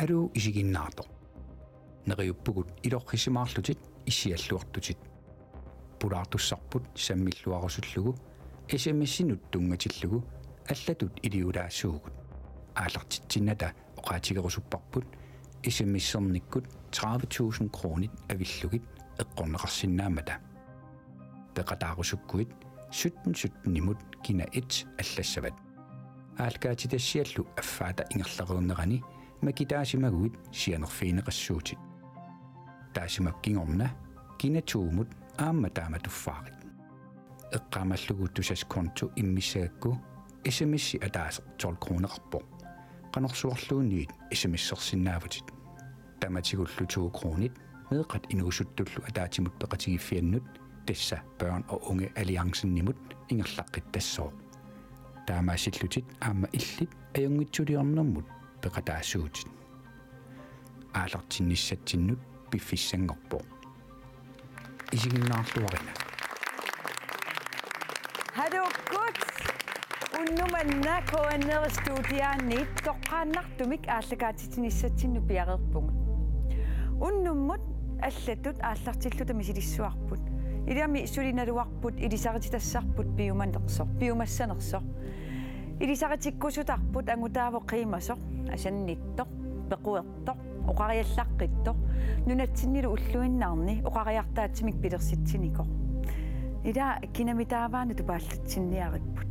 алу исигиннаартоq neqiuppugut ilorrisimaarlutit issialluartutit pulaartussarput sammilluarusullugu SMS-inut tungatillugu allatut iliulaassuugut aallartitsinata oqaatigerusupparput SMS-ernikkut 30.000 kronit avillugit eqqorneqarsinnaamata peqataarusukkuit 17 nimut kina 1 allassavat aalkaatitassiallu affaata ingerlareernerani makitaasimaguit sianerfiineqassuutit taasimakkingorna kina tuumut aamma taamatuffaaqit eqqaamalluguuttusas konto immissaakku SMS ataaser 12 kroneqarpoq qanorsuarluunniit SMS-ersinnaavutit tamatigullu 2 kronit meeqat inuusuttullu ataatimut peqatigiffiannut tassa børn og unge alliancen-nimut ingerlaqqittassoor taamaasillutit aamma illit ajungitsuliornermut peqataassuutit aalartinnissattinnut piffissangorpoq isiginnaarluarina Hadukkut unnumanna koannerstudiaanniit toqqaannartumik aallakaatitinissatsinnu piaqerpungut unnummut аллатут ааллартиллута мисилиссуарпут илиами сулиналуарпут илисарититассарпут пиуманерсор пиумассанерсор илисаритиккусутарпут ангутааво қимасор асанниттоқ пеқуертоқ оқариаллаққиттоқ нунатсиннилу уллуиннаарни оқариартаатсимик пилерситсиникоқ ида кинамитааваана тупааллатсинниариппут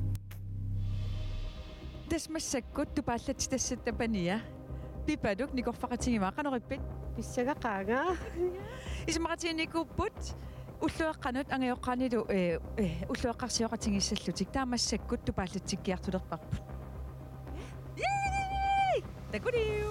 тасмассаккут тупааллатситассаттапания пипадук никорфақатигимаа қанериппит писсагақаага исмаратиникуппут уллуэққанут ангиоққанилу уллуэққарсиоқатингиссаллутик таамассаккут тупааллатсиккиартулерпарпут такуриу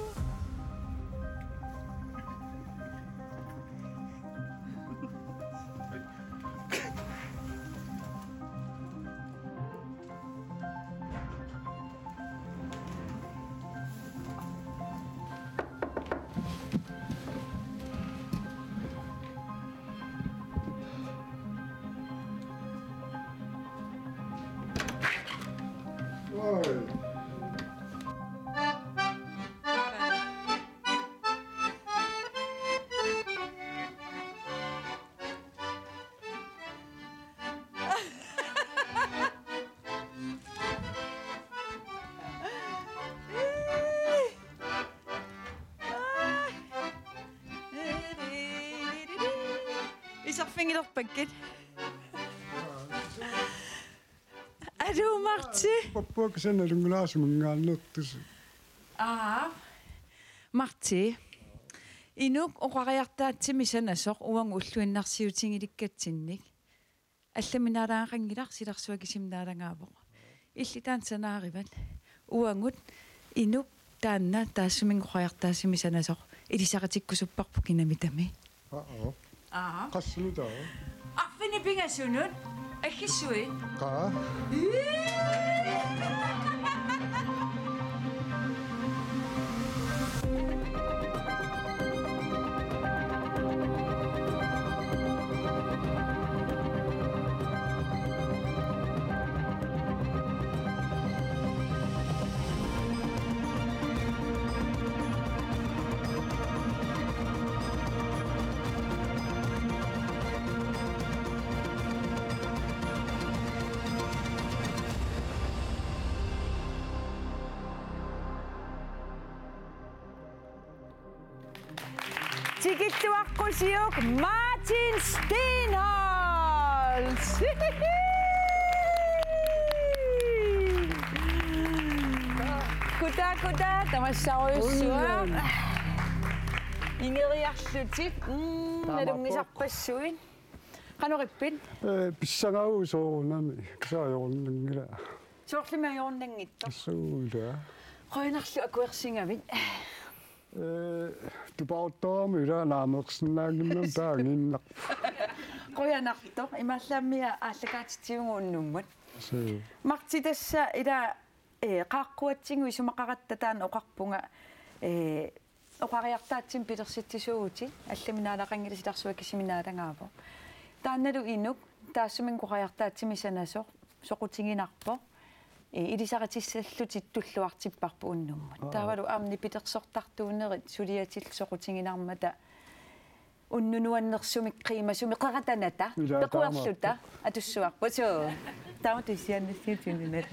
Isarfingilerpakkat Adu Marti Pappuaksanalungulaasumunngaalnertus Marti Inuk oqariartaatsimi sanasoq uang ulluinnarsiutingilikkatinnik алламинаалаақангилар силарсуакисимнаалангааво иллитаан санаариват уангут инук таанна таассумин qoqariartaassimi sanasoq илисақатиккусуппарпу кинамитами qassulutaa арфини пингасунут аггиссуи qaa Tigittuaqqusiuk Martin Steenholz. Kuta tamassaruussua. Ingeriarlutit nalungisarpassuin. Qanorippit pissangauusoorunami kisaajornangila soorlimiajornangitto. assuulaa qoinarlu akuersingavit. Tupauttaamila naamersinnaanginnam taanginnaq qoyanartoq imaallamia aallakaatitiunguunnummat marti tassa ila qaaqquatsingu isumaqarattataan oqarpunga oqariartaatsim pilersitisuuti allaminaalaaqangilisilarsuakisiminaalangaavo taannalu inuk taassumin qoqariartaatsimi sanasoq soqutinginarpo илисаратиссаллутит туллуартиппарпу уннуммут таавалу аамни питерсортартуунерит сулиатиллсоқутингинармата уннунуаннерсумик қимасуми қератаната пеқуерлута атуссуарпу соо таама туссианнассиутиннат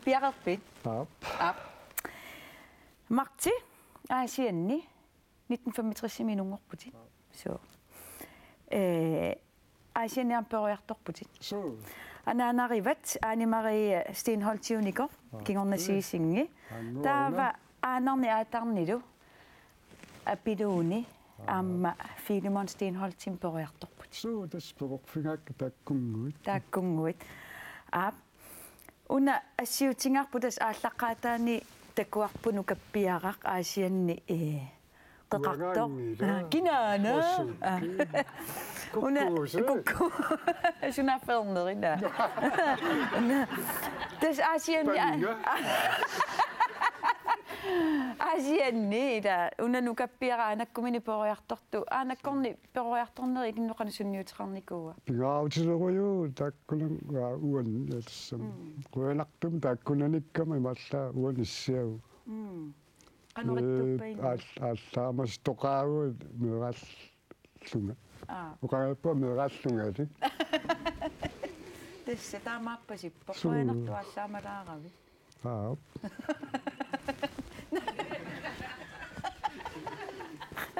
пиақарпит марти аасианни 1965 минунгорпутит соо аасианниам перуярторпутит ананариват анимари стенхолтиуникор кигорнасиисинги таава аанарни аатарнилу апилууни аама филимон стенхолтим перуярторпут суу таспорфингак тааккунгуит уна ассиутингарпутас ааллаққаатаани такуарпуну каппиарaq аасианни qeqartor kinaana una kukku sunaffernerina tas asianni ila una nukappiara anakkumini poriartortu anakkorni poriartorneri ikinnoqani sunniuteqarnikuua pigautileruju takkunan uan yatsam quanartum takkunanikkama imalla uanissiagu ааллаамас тоqaagu меэраллунга уqaappa меэраллунгаали тасса таамааппасиппо қуанартуаллаамалаарави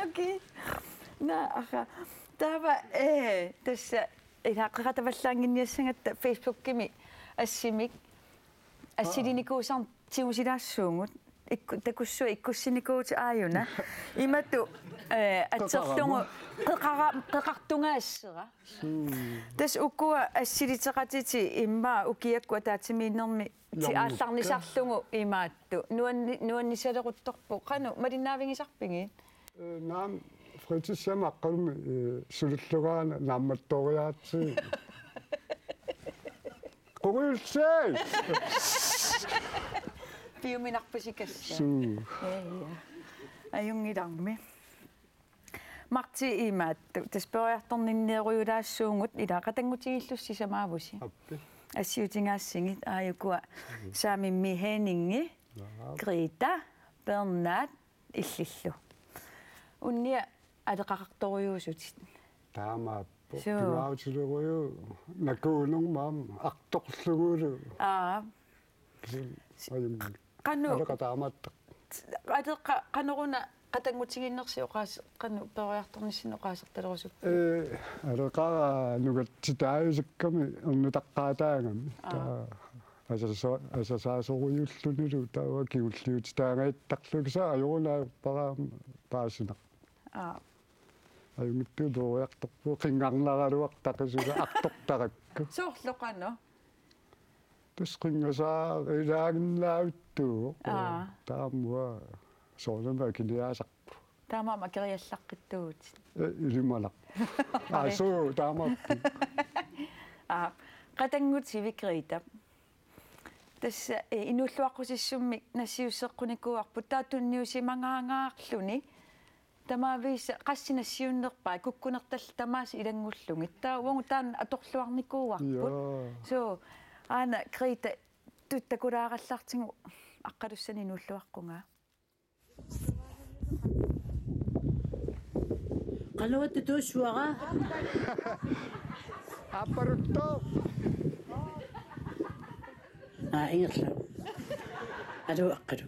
окей на аха тава тасса илааққератаваллаангинниассангатта фейсбуккими ассимик ассилиникуусарн тиусилаассуунгут такуссу иккуссиникуути ааюна имату атсерлугу қеқартунгаассера тас уккуа ассилитеқатити имма укиакку таатимииннерми ти аалларнисарлугу имаатту нуаннисалерутторпу қану малиннаавингисарпиги наам фритисямаққалми сулуллугаана наамматториаатси қорулсээ piuminarpusikassa ajungilарми марти имаатту таспериарторниннеруйулаассуунгут илаақатангутигиллуссисамаавуси ассиутингаассигит ааюкуа саамимми хенинги грита бернат иллиллу унниа алеқақарторюусутит таамааппо пигаутилеруйу накуунунгмаам арторлугуулу qanu qanuruuna qatangutiginnersi oqaas qanu periartornissin oqaasertalerusuk areqara nugatsitaayusikkami ernutaqqaataangami асасаасорuyullunilu taava kigulliutitaangaittaqlukisa ajorunaa paraam paasinaq ajungittu toriartorpu qingarnaraluartaqisuga artortarakku soorloqano тусқингасаа илаагиннаавиттуу таамуа соолема килиаасарпу таамаама кириаллаққиттуут илималақ соо таамаппи qatangutivikriita тасса инуллуаққусиссумми нассиуссеққуникуарпут таатунниусимангаангаарлүни тамаависа qassinassiunnerpaa kukkunertall tamaas ilangulluнгит таауангу таан аторлуарникууарпут соо аана крита туттакулаараллартигу аққалуссани нуллуаққунгаа қалуатта туусуара апарутто ингерла алу аққалу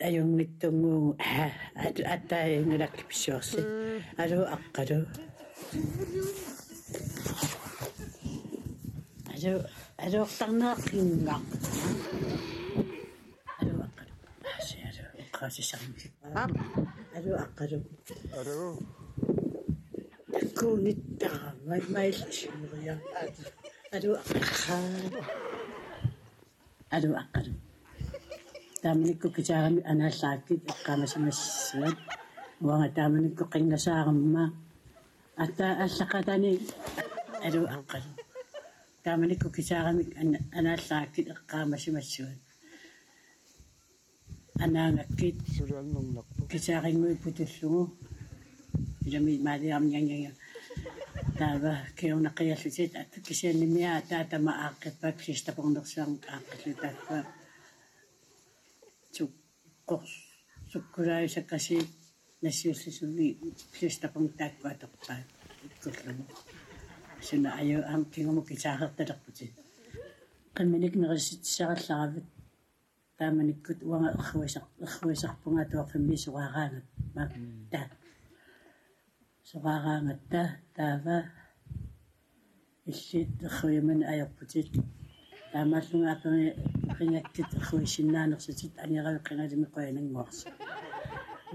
аюнгиттунгуу аттаингилакки писсуарси алу аққалу ажоортарнеаққинга алу аққалу асиалу қасисарми алу аққалу таккуниттара майлчиуриа алу аққалу тааманикку китаарами анааллааккит эққамасимассуат уанга тааманикку қингасаарамма атта аллақатани алу аққалу тааманикку кисаарамик анааллааккит эққаамасимассуат анаангаккит сулуаннернарпу кисаарингуи путуллугу илами маалиарниангага таава киунақиаллутит кисианнимиа таатама ааққиппак систапорнерсуарн ааққиллутаакка суккорс суккулаисаккаси нассиуллисуни систапорнтаакку аторпаа иккуллугу суна аю ам кингому китаахерталерпути qimminik nerisitsisarallaravat taamanikkut uanga erruisarpunga tuarfimmi suqaaraangat maak taa suqaaraangatta taava illit erruiman ajorputit taamallunga aperi qingakkit erruissinnaanersutit aniaraviqqingalimi qoyananguars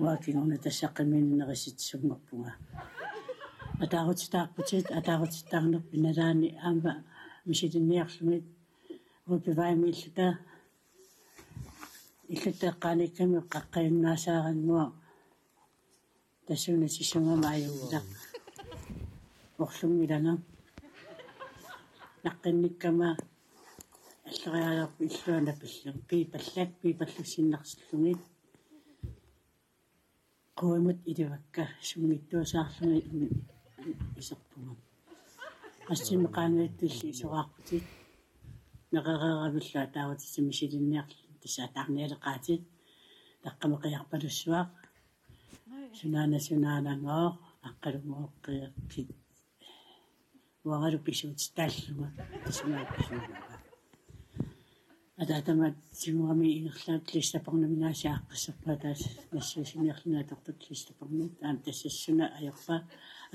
uakingorna tassaqqimini nerisitsisungorpunga атаарутитаарнер пиналаани аама мисилинниарлумит рупиваимииллута иллутеэккааникками қаққаюннаасаараннуа тассуна сиссунгама аюулла орлунгилана наққинниккама аллериалерпу иллуана пиллун пипаллуссиннарсиллугит қуимут иливакка сунгиттуасаарлуги исерпуга ассими qaangaittilli isuqaarputit neqereeravilla taavutissimi tassaataarnialeqaatit taqqameqiarpalussuaq sunaanangoo aqqalumuoqqiakkit uangalu pisuutitaalluga tassunaappissuuga атаатамат симуами ингерлаат листапорнаминаасиаққиссерпа таас нассуусиниарлунааторпут листапорнут таам тассассуна аёрпа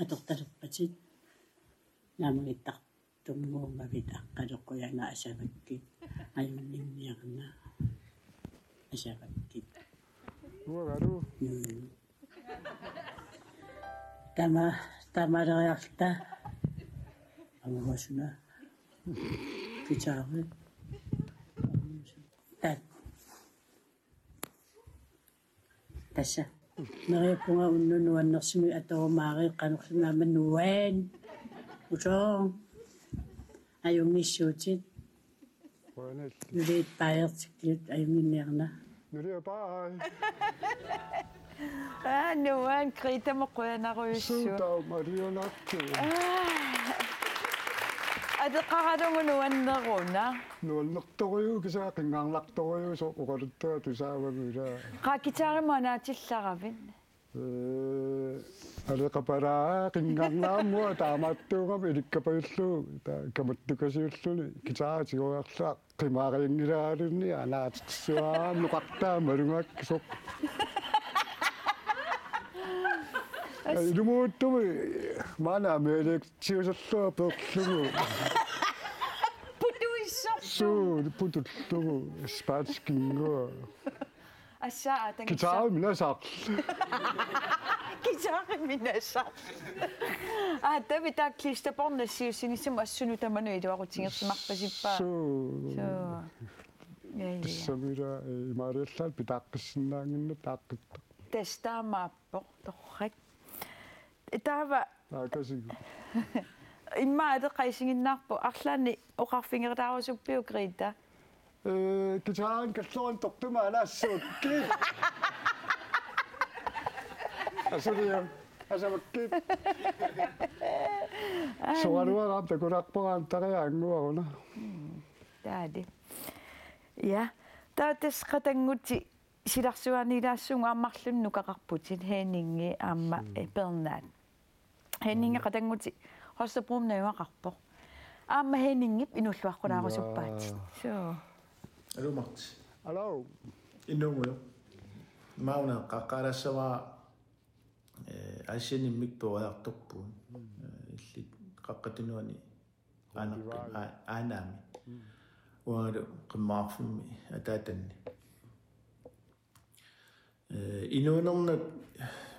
аторталерпатит наамагиттартуммуумавит аққалеққуяна асаваккит аюнниммиарна асаваккит уагару тамалериарта амуасуна китаари тасса нериаппунга уннунуаннерсими аторумаари канерлунаама нуаан утоо аюнгиссуутит уанал нулит паертиккит аюнгинниарна нуриапаа нуан критамоқуянаруйуссу сутаа марионакки адеқарадунгунуаннеруна нуаллерториу кисаа қингаарларториу со уқалуттаа тусаавагула қакитаариманаатилларавин алеқапараа қингаарлаамуа таамааттуугам иликкапаюллу таа каматтукасиуллуни китааратигуарлаа қимаарингилаалунни анаатиссуаам луқартаа малунгак соқ илумууттуми маана мелектиусерлуа перлугу суу путуллугу спаатскингуа ассаа тангисса китаа минасаа китаариминаса тавитааклистапорнассиуссинисиму ассуну таману илуарутингерсимарпасиппаа соо яя самира мариаллаат питааққиссиннаангинна тааққитта тестаамааппо торрак таава таакасигу имма адеқайсигиннаарпу арлаани оқарфингертаарусуппиу криита китаан каллоран тортума алаассуукки асуриа асамакки соаруараам такунарпораам тариаангуаруна таади я таатес қатангути силарсуанилаассунга аммарлунну какарпутит хeeningi аама пернаат хeeningi қатангути хоссапрумнаюақарпо аама хeeningiп инуллуаққунаарусуппаатит соо алу марти алло иннугуйо мауна қаққалассава асиниммик туаарторпуун иллит қаққатинуани аанерпи аанаами уаалу қиммаарфимми атаатанни инуунернат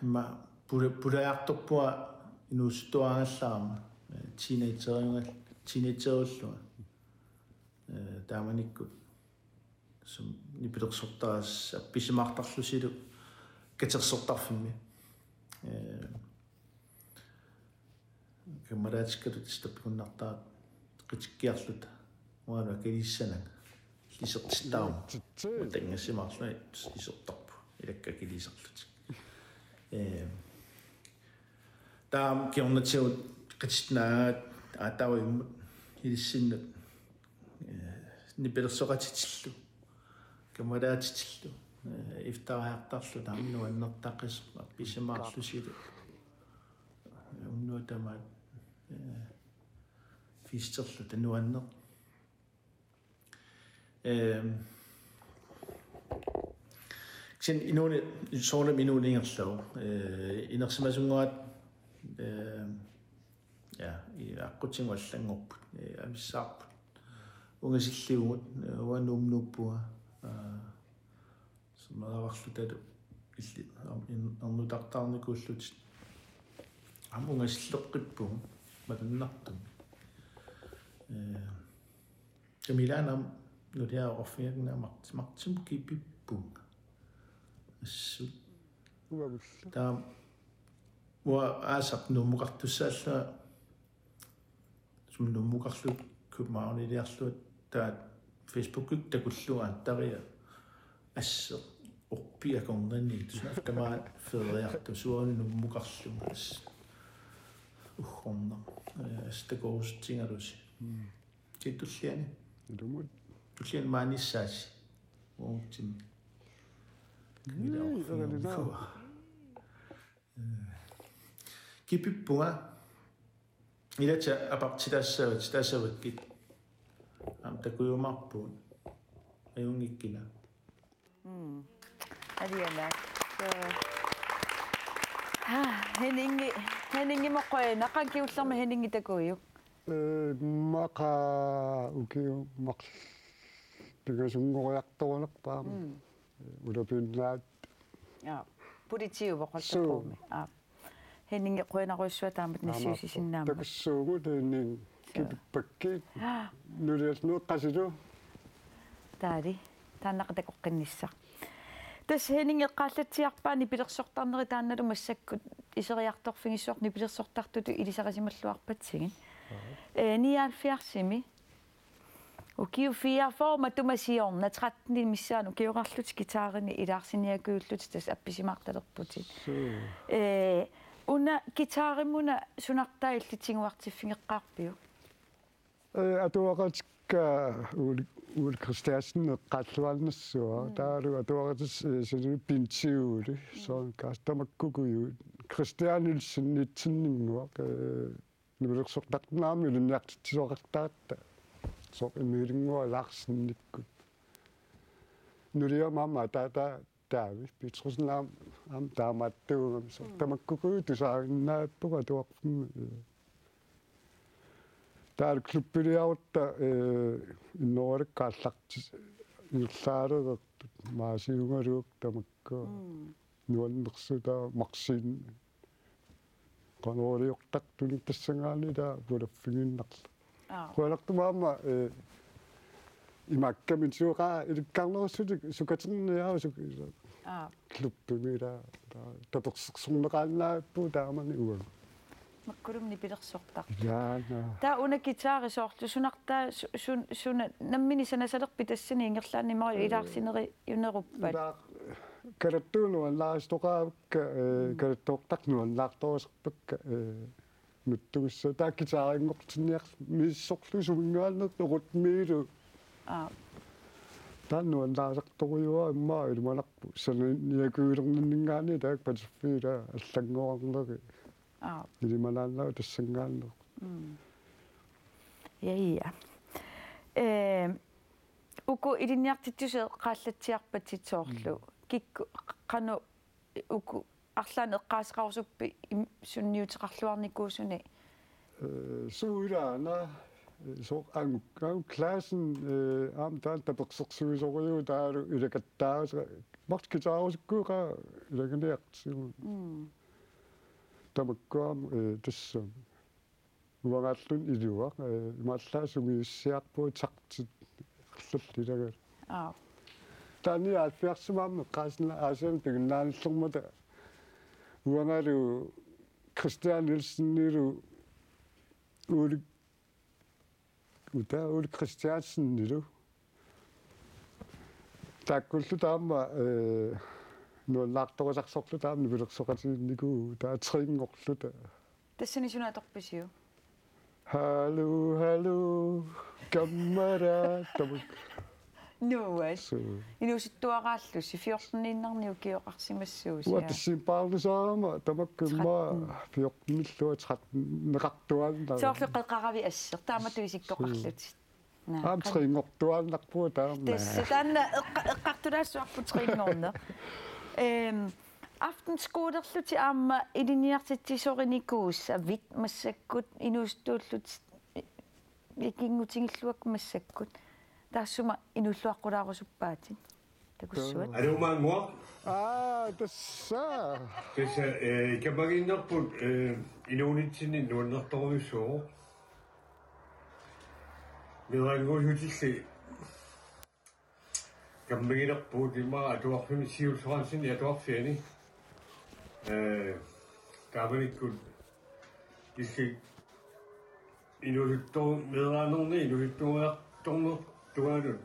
ма пулаарторпуа инуустуаангаллаарма тинейтеруллуа тааманикку сум нипилерсортаас апписимаартарлусилу катерсортарфимми камараатиккалут стаппуннартаа қитиккиарлута уаана килиссанага лисертиттаарма тангасимаарлуни лисертарпу илакка килисерлутик таам киорнатсиут qitnaat aatawimmut ilissinnet nipelersoqatitillu kamalaatitillu iftaraaqtarlu taamnu annertaqis appisimaarlusilu unnuutamaat fiisterlu tanuanneq sin inuuni soorna minuulingerlu inersimasunguat ja aqutsinguallangorput amissaarput ungasilliugut uannuumnuuppua sumaravarlutalu illi arnutartaarnikuullutit amungasilleqqippu matannartum Kamilaanam nulia orfiagna martim kipippu assu ta wa asaq nummuqartussaalla sumnummuqarlu kummaarniliarluat taat Facebook takulluga taria asse orpiakornanni tunaftamaat feriartu suani nummuqarlu as uhorna astakoorustingalusi kitulliani Dumut. tullian maanissaasi uurtim kipippunga ilata apartilassavit taasavakkit am takujumarpuun ajungikkina Alianak. Henningi moqoina qankiullerma henningi takuyu. Maqa ukiu maq pingasungoriartorunerpaam ulapinnaat Politiu voqaltaquumi. Henningi qoinaruissua taamat nissiusisinnaama. takussuugu taannin kipipakkiit nuliasnuuq qasilu Taali taannaqatakoqqinnissaa. Tas henningi qaallatsiarpaani pilersortarneri taannalu massakkut iseriartorfingissuarni pilersortartutu ilisarisimalluarpatsigin. Nialfiarsimi. Ukiu fiarforma tumasiorna 13 missaanu kiorarlut gitaarini ilaarsiniakuullut tas appisimaartalerputit. Una gitaarimuna sunartaillitsinguartiffingeqqaarpiu. atuaqatikka uul Christiansen eqqaalluarnersuа taalu atuaqatis sinu pintiuuli soon kastamakkukuyu Christianilsen nitsinninguaq nibilersortarnaami ulunniartittisoqartaatta so imiilingua laarsinnikkut nuliamaama taavi Petrusnaam am taamattuugam so tamakkukuyu tusaaginnaappuga tuarfum taal kluppiliarutta innoorek kaallartis irlaalugertut maasiungaluuk tamakkua nuannersuta marsiin qanooriortartuni tassangaani taa pulaffiginnarla qualartumaama imakkamin suuqaa ilikkaarnerussutik sukaterniaa kluppimila tapersersorneqaannaappu taamani uaga Makkulumni pilersortar. jaana Ta una gitaarisortu sunartaa suna nammini sanasalerpi tassani ingerlaanni mari ilaarsineri yuneruppat. karattuunuan laastoqaavakka karattoortarnuan laartoriserpakka nuttugissa taakkitaaringortinniar miissorlu sumingaannertu rutmiilu taannuan laasartoruyua immaa ilmanarpu sananiakuilerninningaani taak patiffiila аллангоорнери илималааннаа тассангааннер Ja. Uku ilinniartituse qaallatsiarpatitsoorlu kikku qanu uku арлаан эққаасеқарусуппи сунниутеқарлуарникуусуни суилаана so ангуккау классен ам таан таперсерсуисориу таалу илакаттааса марткитаарусуккууқа илагнеартсигу тамаккуам тассам уагааллун илуа имааллаа сумиуссиарпуу тартит арллиллагал таани алфиарсимаамме қаасна аасиан пигнааниллэрмата уангалу Christian Nielsen ули ута ули Christiansen нилу таккуллу таама нуаллаарторисарсорлу таамни пилерсоқатиннику таа триингорлута тассани сунааторписиу Hallo kammara tamuk Nuas. Inusittuaqaallus 14-innerniu kioqarsimassuus. Uatissimparlusaama tamakkumma 14-milluat neqartuaanna. Soorluqeqaravi asser taamatuisikkoqarlutit. Triingortuaannarpua taama. Tässä tänne eqqartulaassuarput triingorne. Aftenskuuderluti aamma iliniartittisorinikuussa vit massakkut inustuullut ikingutiнгиллуак massakkut. Taassuma inulluaqqulaarusupпaatin. Takussuat. Alumangua. Tässä. Tässä kamaginnerput inuunitsinni nuannertoruissuo. Miranguusutilli kamaginerput imma atuarfimi siulsoransinni atuarfiani. Kaamanikkut illi inuluttor mederanerni inuluttuartorner tuanut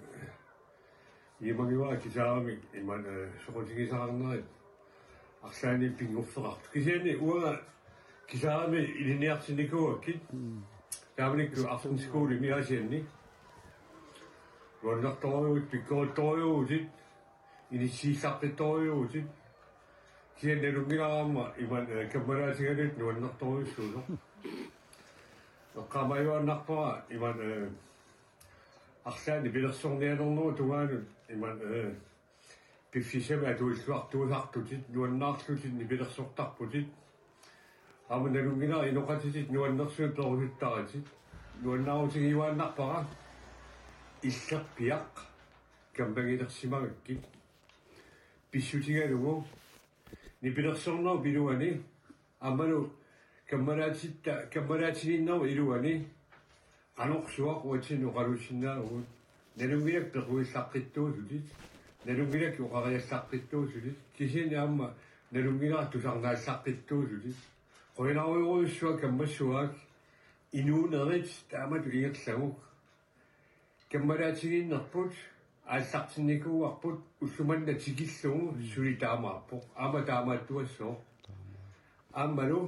imangiwa kisaarami iman soqutigisararnerit arsaani pingufferart kisiani uanga kisaarami iliniartinikuakkit kaamanikku afternoon miasianni luannartoriuut pikkorittoriuutit inissiissarpittoriuutit kiannalungilaramma iman kammalaatigalut luannartoriussuuso qamayuannarpara iman arsaani pilersornianernu tugaanut iman piffisama tuulluartuusartutit nuannaarlutit nipilersortarputit amunalungina inoqatitit nuannersuut perusuttaratit nuannaarutigiuaannarpara illerpiaq kampagilersimagakkit pissutigalugu nipilersornau piluani ammalu kammalaatiginnaru iluani anorsuaq uatinu qalusinnaagut nalungilak pequillaqqittuusutit nalungilak uqariallaqqittuusutit kisini amma nalungilaq tusarnaallaqqittuusutit qoinaruuruissua kammassuaak inuunerit taamatu ingerlaguk kammalaatiginnerput ааллартинникууарпут уллуманна тикиллугу сулитаамаарпоқ аама таамааттуассоо ааммалу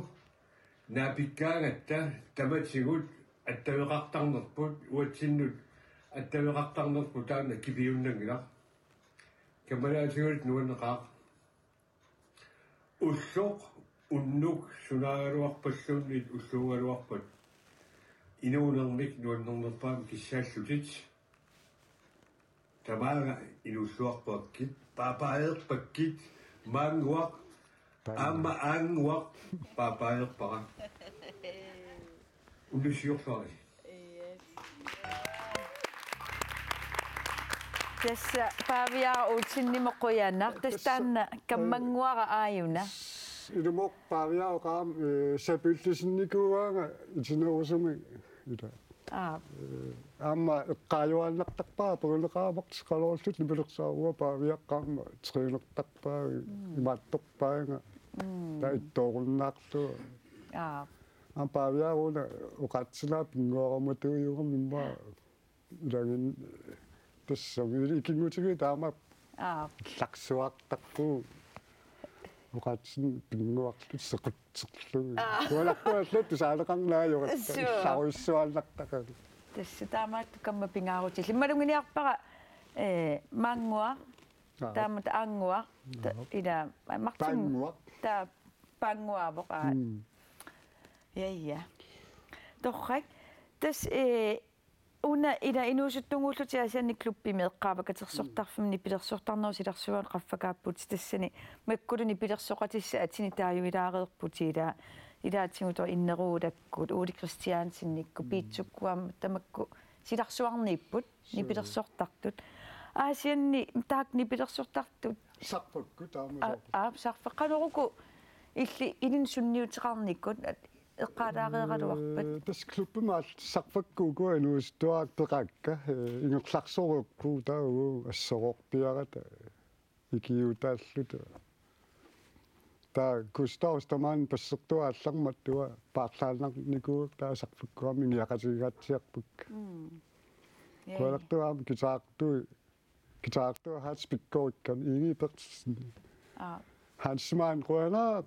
наапиккаагатта таматигут аттавеқартарнерпут уатсиннут аттавеқартарнерпут таана кипиуннангила камалаатигут нуаннеқаа уллоқ уннук сунаагалуарпаллууннит уллуугалуарпат инуунермик нуаннернерпаам киссааллутит тамаага инуссуарпаккит папаерпаккит мангуақ аама аангуақ папаерпара уллусиорфари tässä Paaviaa uutsinnimeqquyaannar tastaanna kammangguara aayuna Ilumoq Paaviaa qaam sapillisinnikууaanga itinerusumi ila аама эққаажуааннартарпаа перулеқаамарт қалорлут нипилерсааруа Paaviaqqaamma триинертарпаа имаатторпаанга таиттооруннаарлу Paaviaaruuna уқатсинаа пингуараматуйугам имма илагин тассами икингутиги таама лаксуартарпуу уқатсин пингуарлут сеқутсерлу уалаққуаллут тусаалеқарнаажуга саруиссуааллартака tässä taamaattu kamma pingaaruti limmalunginiarpara mangua taamat angua ila martin ta panguavoqa ja torrak tas una ila inuusuttunguulluti asianni klubbi meeqqaavakatersortarfimni pilersortarnersilarsuan qaffakaapput tassani makkuluni pilersoqatissa atini taayuilaareerputi илаатсигуто иннеруулаккут Ули Кристиансинникку питсуккуам тамакку силарсуарнииппут нипилерсортартут аасианни таак нипилерсортартут сарпакку таама сарфеққанеруку илли илин сунниутеқарниккут эққалаареералуарпат тас клуббимаал сарфаккууку ануустуаак пеқакка ингерларсоруукку таагу ассороорпиарата икиутааллута та Gustavs тамаан пассертуаалларматтуа паарлаалнарникуук таасарфиккуами ниақатигатсиарпук коалартуаам китаартуа хатспиккоиккан игипертсни хансмаан қуанаа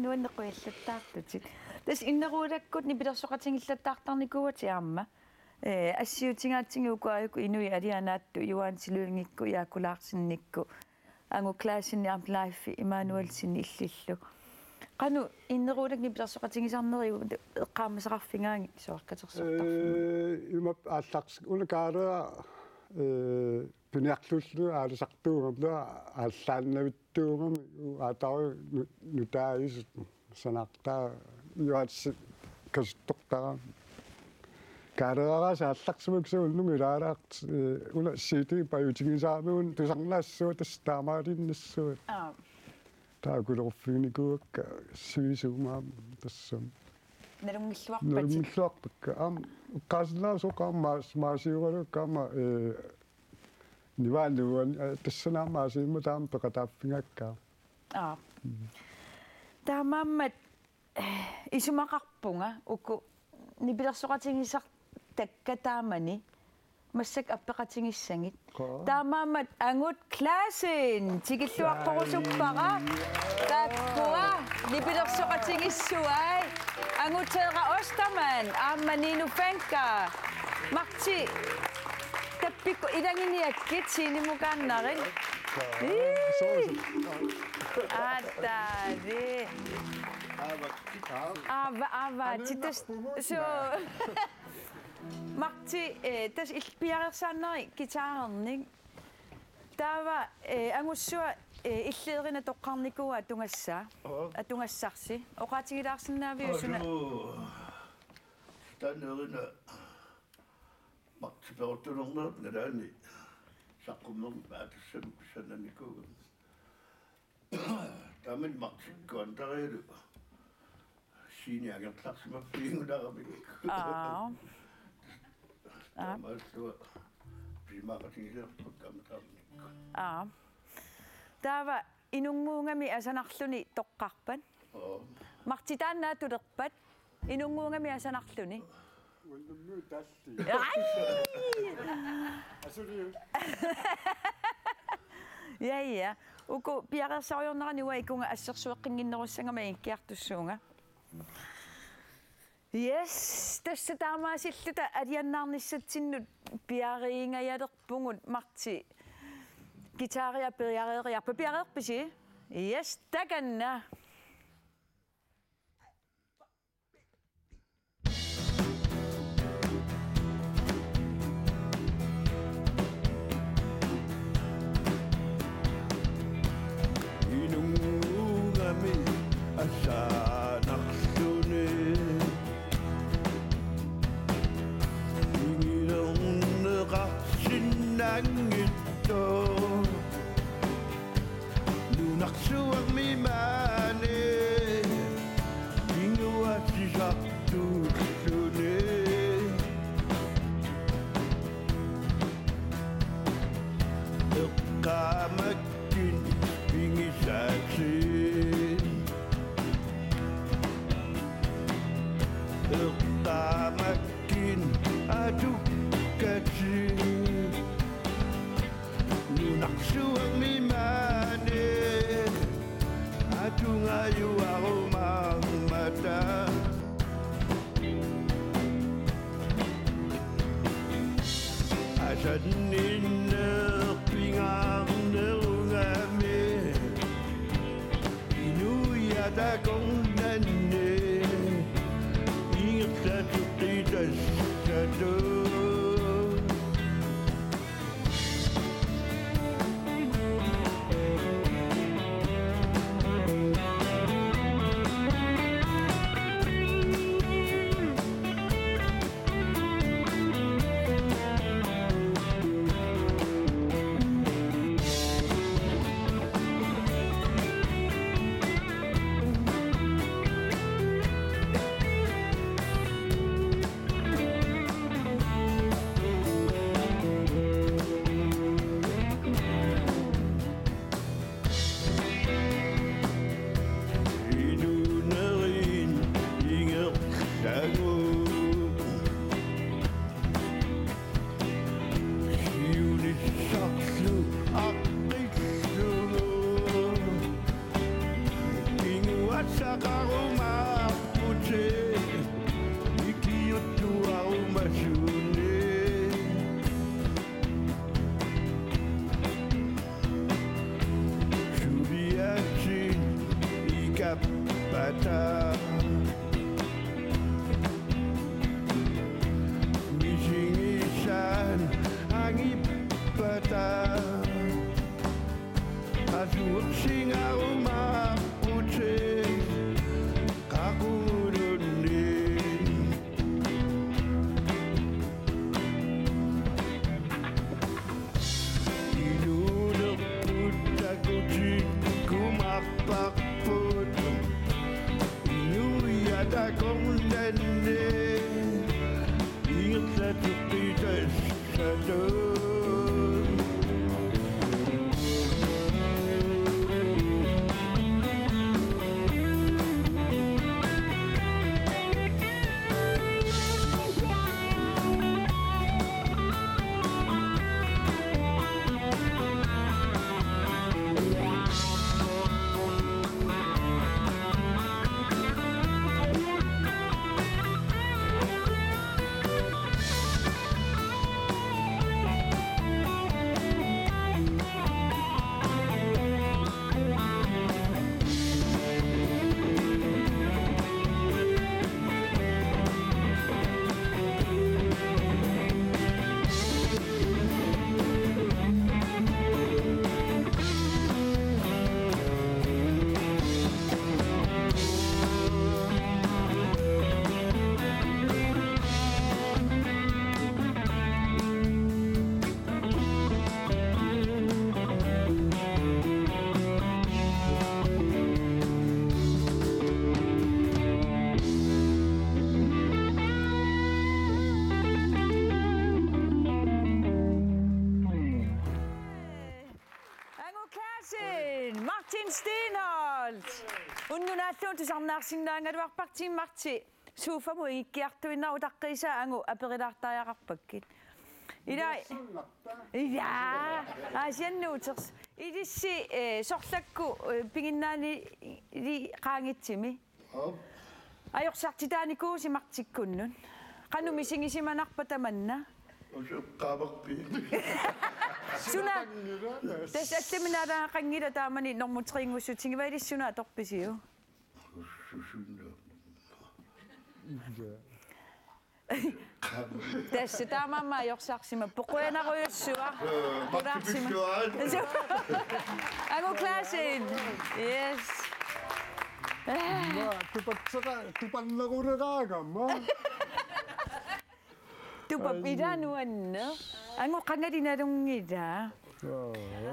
нуаннеқуяллаттаартути тас иннеруулаккут нипилерсоқатингиллаттаартарникуатиарма ассиутингаатсигиукуаюку инуи алианаатту юаансилуингикку яакулаарсинникку ангу классинниарм лайфи имануэлсинни иллиллу qanu inneruulak nipilерсоqatigisarneriu eqqaammasaqarfingaangi soorkatersortarfima имап аалларс улакаалаа пиниарлуллу аалисартуугамла ааллааннавиттуугами аатари нутаис санартаа юатс кастортара каараарас аалларсимаксууннуми илаалаарт ула сити паютигисаамиун тусарнаассуа тастаамаалиннассуа таакулерфигникуакка сивисуумаам тассам налунгиллуарпакка уккаасиннаасоқарма маасиугалуккаама нивааннуан тассанаамаасиимма таам пеқатааффингаккаа таамааммат исумақарпунга уку нипилерсоқатингисар таккатаамани массак аппеқатингиссангит таамаамат ангут классин тигиллуарторусуппара таккуа нипилерсоқатингиссуай ангутеера остаман аамманину фенка марти таппикку илангиниаккит синимукааннарин атади ава титас со Marti, tas ilpiarersanneri gitaarernik taava angussua иллеерина тоққарникуа атунгассарси оқаатигилаарсиннаавиусуна танерина мартиперутунернерп налаани саққумнер аатассам сананикуга тамин мартиккуантариилу синиагерларсимаппиингуларамик массуа примаратигисертуккамтаарник таава инунгуунгами асанарлуни тоққарпат мартитааннаа тулерпат инунгуунгами асанарлуни уаннумму талли я уку пиарерсариорнерани уа икунга ассерсуэққингиннеруссангама инкиартуссуунга yes tässä taamaasillута алианнаарниссатсиннут пиариингаялерпугут марти гитариа пиареериарпа пиареерписи yes таганна инунгами асаанарлуни ingilorneqarsinnangitto lunarsuarmimaane inguassisartuulluni eqqaamakkin pingisaatsin eqqaamakkin atukkatin lunarsuarmimaane atungayuarumaarmata asanninneerpingaarnerungami inuyatakornanne ingertatuqitassatu tangata Asuot singa umapute Kakurunin Inulok putakutin kumakpakput Inuyat akong lende Ingat sa tukitas sa doon Martin Stenholt. Unnunaalluun tusarnaarsinnaangaluarpartiin Marti. Suufamu ikkiartuinnaru taqqisaaangu aperilaartaajaqarpakkit. Ilai. Ja, asiannuuters. Idissi sorlakku pinginnaani qaangitsimi. Ajorsaartitaanikuusi martikkunnun. Qanumisingisimannarpa tamanna. Suna tässä minä tämän kangilla tämä niin on mut ringussa tingi vai edes suna torpisiu. Tässä tämä mä joksaksimme pukuena roissua. Pudaksimme. Angu klassin. Yes. Tupa pidanuanno. Angu qangalina lungida.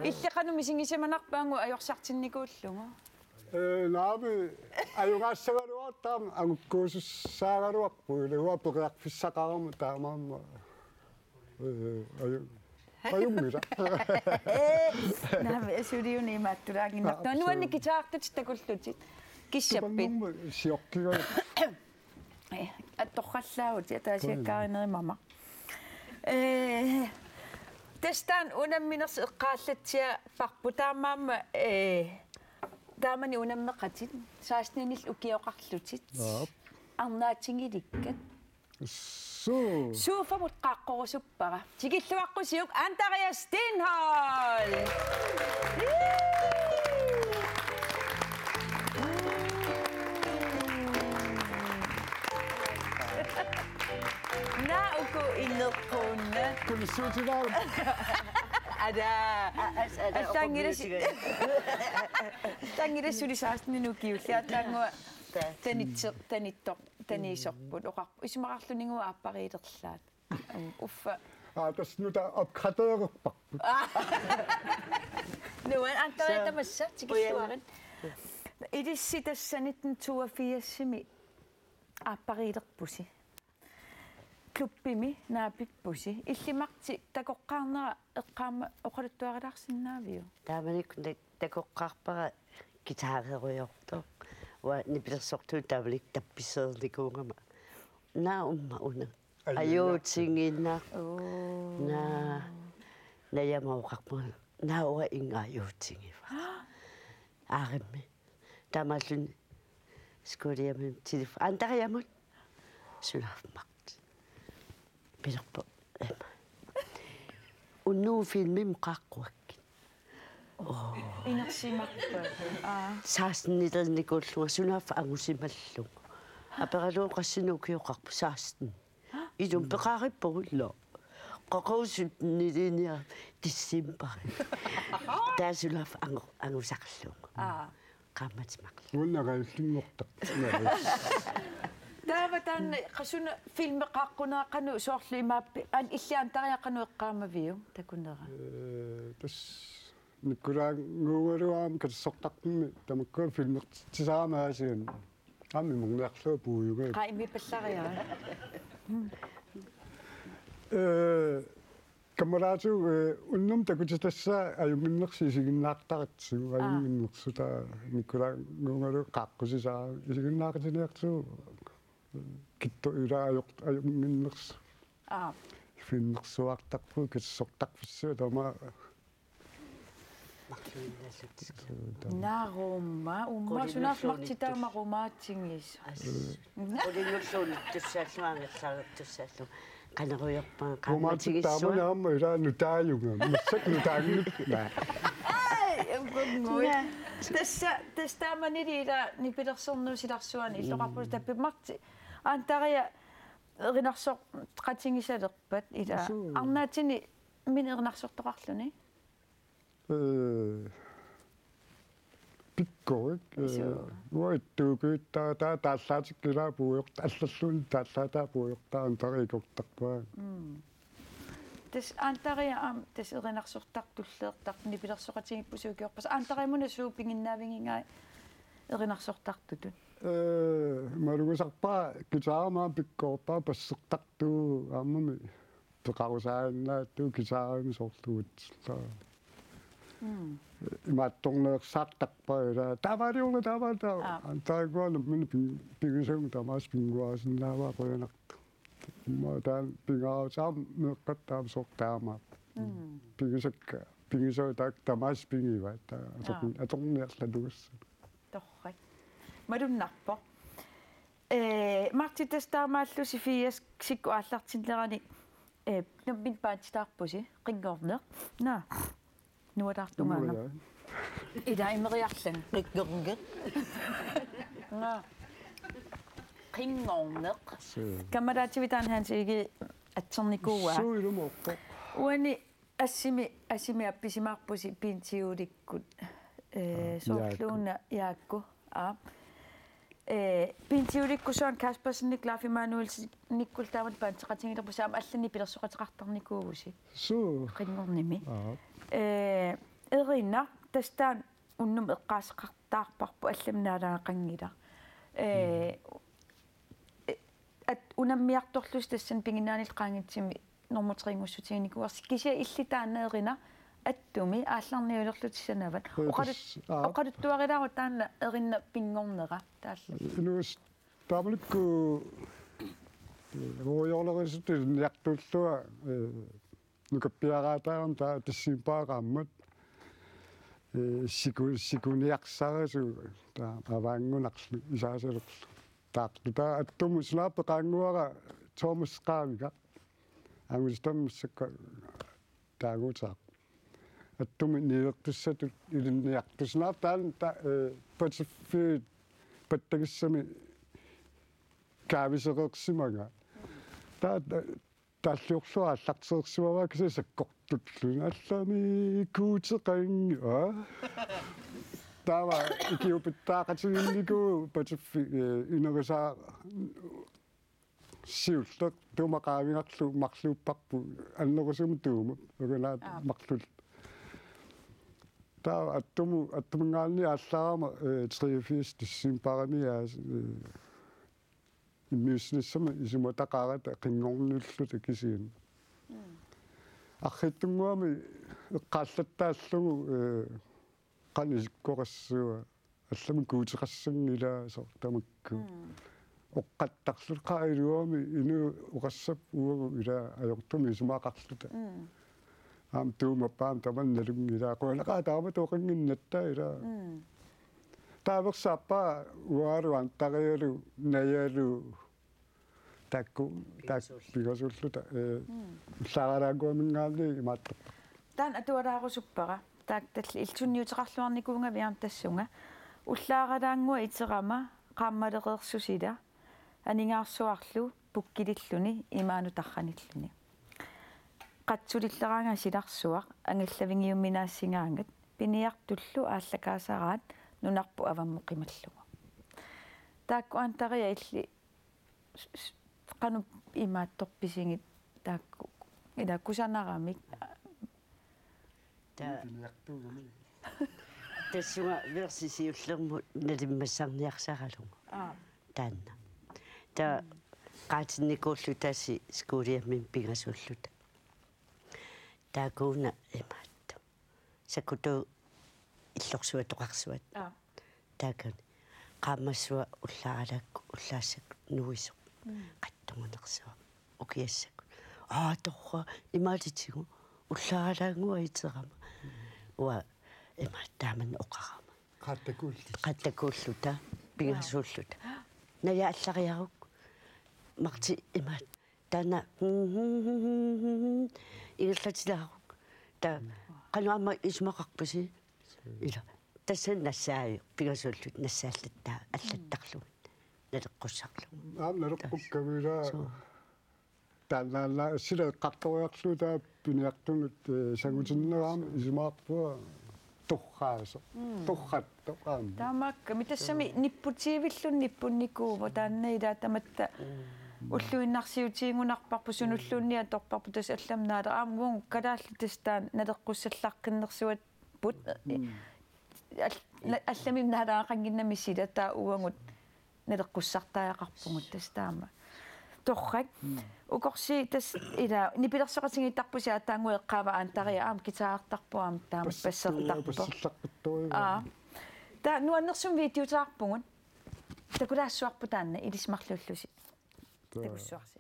Иллеqanumisingisamanarpaangu ajorsaartinnikuullungu. Naami ajungassagaluartaam angukkuusussaagaluarpuu luaperiarfissaqaramu taamaamma. Ajungila. Naami asuliuni maattulaanginnertu. Nuanni kitaartut takullutit. Kissappi. Siokkiga. Attorrallaut ja taasiakkaarinerimama. Testaan unamminers eqqaallatsia parpu taamaamma taamani unammeqatit saasninil ukioqarlutit arnaatingilikkat suufamut qaaqqorusuppara tikilluaqqusiyuk Antaria Stenholt. Nauko innerqunna kulsuutigaa ada tangires sulisaasninukiullia tangua tanisorput oqarpu isumaqarluningua aappariilerlaat uffa tasnuta opgradeererparput nuan Antaria tamassa tikilluarin idissi tassanitten 82 aappariilerpusi klubbimi naapippusi illimarti takoqqaarnera eqqaama oqaluttuarilarsinnaaviu taamanik takoqqaarpara kitaareruyorto wa nipilersortu taavalik tappisseernikuungama naa umma una ajuutsinginna naa najamauqarpuma naa uga ingaajuutsingiva aarimmi taamallun skuliamin tilif antariamut sunafmaq Pilerpo ema. Unnu filmim qaaqquakkin. Inersimarpa. Saasniternikulluga sunaaffa angusimallungu. Aperaluun qassinuukioqarpu saastin. Ilum peqaarippugulla. qoqusut nilinia December. Tasulaf angusaqluq. Qammatmaq. Unnerallinngortaq. Тааватаан qasuna filmeqaaqquneaqanu soorluimaappi an illiantariaqanu eqqaamaviu takunera. Tas nikulaanguugaluaam katssortartummi tamakkuan filmertisaamaasian. Ammi mungnerlua puuyuga. Qaimi pallariaa. Kamaraatu unnum takutitassa ajunginnersi isiginnaartaritsu ajunginnersuta nikulaanguugalu qaaqqusisaa isiginnaaqitiniartu kitto iraajort ajunginners finnersuartarpu katssortarfissua tama Narumma umma sunaarmartitaamarumaatsingiis. Olingulluun tussaalluangersaartussallu qaneruyerpaa qammatigissua taamanaamma ira nutaajunga massak nutaangit Testaamani ila nipilersornuusilarsuani illoqarpulu tappimarti aantariya erinarsoq qatingisalerpat ila arnaatini min erinarsortoqarluni pikkoik uaittuukuittaa taallaatikkilaa puuyorta аллерлуун тааллаатаа puuyortaa антариикортарпаа тас аантариа тас эринарсортартуллеэртар нипилерсоқатигиппусуукиорпас аантаримуна суупингиннаавингингаа эринарсортартутут малугусарпаа гитаармаа пиккоорпаа пассертартуу ааммами пеқарусаанааттуу гитаарами соорлуутсла имаатторнеерсаартарпаа ила тавариуна тавата антаагуана мини пигисуум тамаас пингуасиннааваа qoyanartu маатаан пигаасаам меққаттаам сортаама пигисакка пигисоо таак тамаас пигива аторниарлалугасса торрак маруннарпо мартитастаамааллу сифиас сикку ааллартиллерани наммин паатитаарпуси қингорнеэ на нуатартунгаана ида имериарлан иккернге на qinngorneq kamaraativitaan hansigi atsernikua suilumorpo uani assimi appisimaarpusi pintiulikkut soorluuna yaakku pintiulikkusuan Kaspersen Klaaf Emanuel nikkultaamat paanteqatingilerpusaam allani pilersoqateqartarnikuugusi qinngornimi erina tastaan unnum eqqaaseqartaarparpu allamnaalaaqangila at unammiartorlus tassan pinginnaanil qaangitsimi normuteriingussutiinikuarsi kisia illitaaneerina attumi aallarniulerlutissanavat oqaluttuarilaru taanna erinna pingornera taalla inus taamlikku roojorlerisut niartullua nukappiaraataaram taa tissimpaaqaammat sikuniarsarisu taa avaangunarlu isaasalerlu taaqtuta attumu snaappa qaanguara Thomas Qaavika angustammussakka taaguutaaq attumi niilertussatut ilinniartusnaap taan pacific pattagissami kaavisereersimanga taa таллиорсуа аллартеерсуава киса саккортутлун аллами куутеқанги тава икиупиттаақатигиннику патиффи инерисаа сиуллер тумақаавингарлу марлууппарпу аннерусуму туума уганаат марлул тава аттумунгаални ааллаарама 83 тиссимпараниаас иммиуснissama исуматақарата қингорнуллута кисиин архиттунгуами эққааллаттааллугу qanisikkорассуа аллами куутеқассангилаа сортамакку оққаттарлуқаилуами ину уқассап уагу ила аёртуми исумаақарлута аам туумаппаам таманналунгилаа қуалақаа таама тоқингиннатта ила тааверсааппаа уаару антариалу наяалу такку пигасуллута саараагуамингаалли имааттарпа таан атуалаарусуппара таакталли илсунниутеқарлуарникуунга виартассунга уллааралаангуа итерама qaammalеқерсусила анингаарсуарлу пуккилиллуни имаану тарраниллуни qatsulilleraanga silarsuaq angallавингиумминаассингаангат пиниартуллу ааллакаасараат нунарпу аваммо қималлуга таакку антария илли qanu имаатторписингит таакку ила кусанарамик тассуга версисиуллерму налиммассарниарсаралуга таанна та qaatинникууллу тааси скуулиаммин пигасууллута таакууна имаатту сакуту иллорсуа тоқарсуат таакан qaammassua уллааралаакку уллаассак нуисо qattumunерсуа укиассак торра имаалитигу уллааралаангуа итерама уа имааттааман оқарама qattakууллута пигасууллута наяаллариарук марти имаат тана ирлатилаарук та канаама исмақарпаси ила тассан нассааю пигасууллут нассааллаттаа аллаттарлугут налеққуссарлу налеққуккавила таналла сила қарториарлута пиниартунгут сагутиннераам исмаарпуа торраасо торраттоqaam таамаакка митассами ниппутиивиллун ниппунникуува таанна илаа таматта уллуиннарсиутиингунарпарпу сунуллуунниа торпарпу тас алламнаала аамгуун калаалли тастаан налеққуссаллаққиннерсуат пут алламим наалаақангиннами силатаа уангут налеққуссартаақарпугут тастаама торрак укорси тас ила нипилерсоқатингиттарпуси атаангуэ эққаава аантария аам китаартарпуаам таама пассертарпу та нуаннерсум видеотаарпугут такулаассуарпу таанна илисмарлуллуси такуссуарси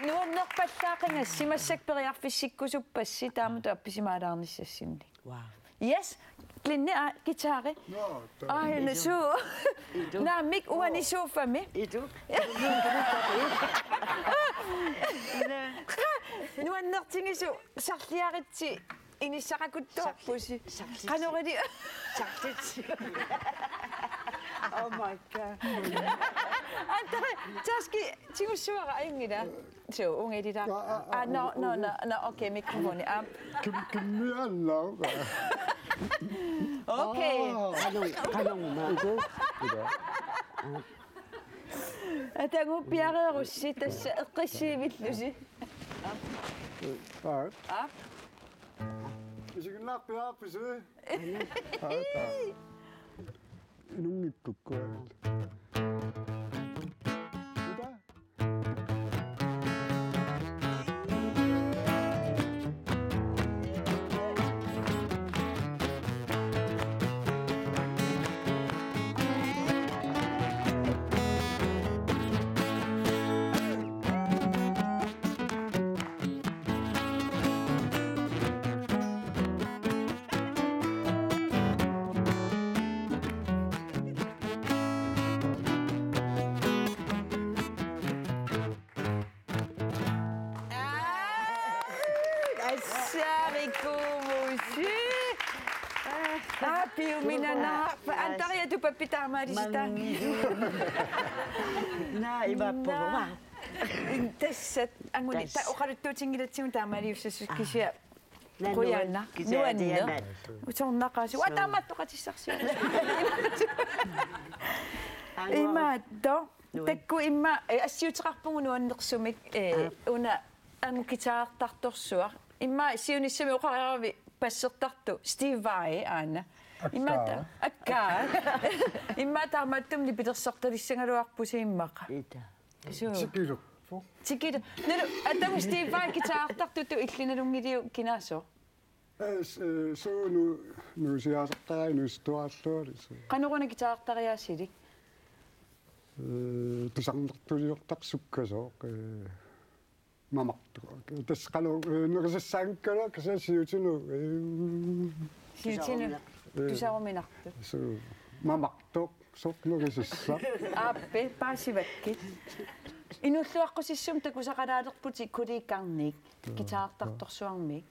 нуаннерпаллаақинга симассак периарфиссиккусуппасси таамату апписимаалаарниссассинни yes клинне гитаре несу намик уанисуфами иду нуаннертингису сарлиаритси инissaqakuttorpusi qanorili sartitsi oh my god antare taski tigussuara ingida so ungelida no okay mikrofoni kimmialla okay qalongma atangu piareerussi tassa eqqissiivillusi isiginnaarpiaarpisi inungikkukkuat Antaria tu papita marisita. Na iba poma. Intesset angunita oqaruttu tingilatsiun taamaliussassu kisia. Qoyanna. Nuanna. Utornaqasi watamattoqatissarsiu. Imaatto takku imma assiuteqarpungu nuannersumik una angukitaartartorsuar imma siunissami oqariaravi passertartu Steve Vai aana Akka. Imma taarmattumni pitersortalissangaluarpusi immaqa. Ita. Sikiluppo. Tikitu. Nalu atamu Steve Vai kitaartartutu illinalungiliu kinaaso. Suunu nuusiaasartarai nuistuaalluari. Qanuquna kitaartariaasili. Tusarnertuliortaq sukkasooq mamartu. Tasqalu nuqissaankkala kasasiutunu. Siutinu. Tusaruminartu. Su mamartuq soqnuqisissa. Aappe paasivakkit. Inulluaqqusissum takusaqalaalerputi kuliikkarnik kitaartartorsuarmik.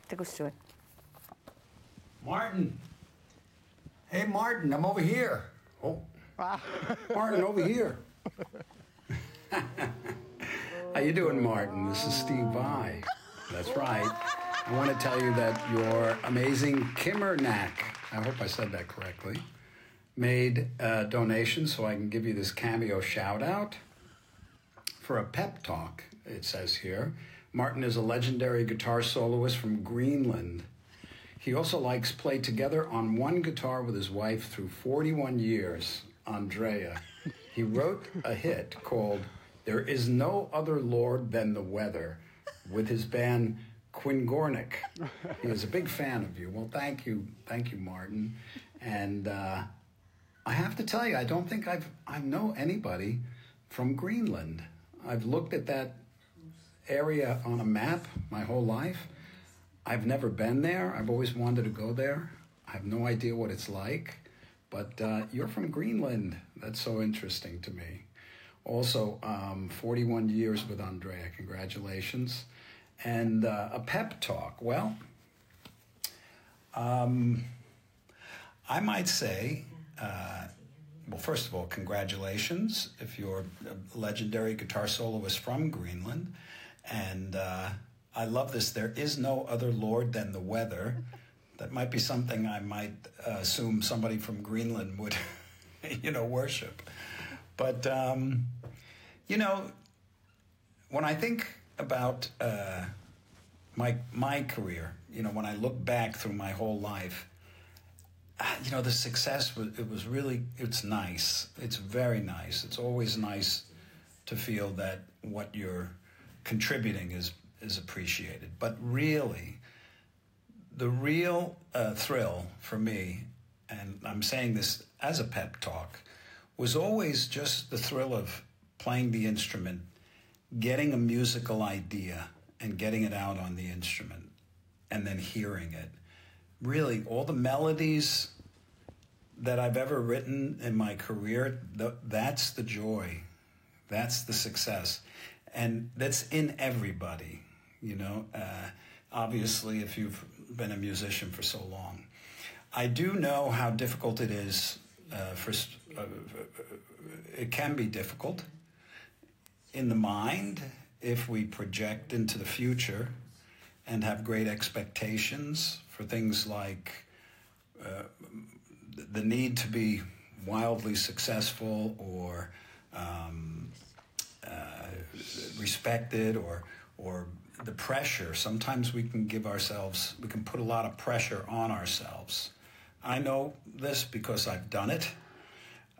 Takussuat. Martin. Hey, Martin, I'm over here. Oh, Martin, over here. How you doing, Martin? This is Steve Vai. That's right. I want to tell you that your amazing Kimmernack, I hope I said that correctly, made a donation so I can give you this cameo shout-out for a pep talk, it says here. Martin is a legendary guitar soloist from Greenland. He also likes play together on one guitar with his wife through 41 years, Andrea. He wrote a hit called There Is No Other Lord Than the Weather with his band Quingornick. He is a big fan of you. Well, thank you, Martin. And I have to tell you, I don't think I know anybody from Greenland. I've looked at that area on a map my whole life. I've never been there. I've always wanted to go there. I have no idea what it's like. But you're from Greenland. That's so interesting to me. Also, 41 years with Andrea. Congratulations. And a pep talk. Well, I might say, well, first of all, congratulations if you're a legendary guitar soloist from Greenland. And I love this. There is no other Lord than the weather. That might be something I might assume somebody from Greenland would, worship. But, when I think about my career, when I look back through my whole life, the success, it's nice. It's very nice. It's always nice to feel that what you're contributing is appreciated. But really, the real thrill for me, and I'm saying this as a pep talk, was always just the thrill of playing the instrument, getting a musical idea and getting it out on the instrument, and then hearing it. Really, all the melodies that I've ever written in my career, that's the joy. That's the success. And that's in everybody, obviously, if you've been a musician for so long. I do know how difficult it is. It can be difficult in the mind if we project into the future and have great expectations for things like the need to be wildly successful or respected or the pressure. Sometimes we can put a lot of pressure on ourselves. I know this because I've done it.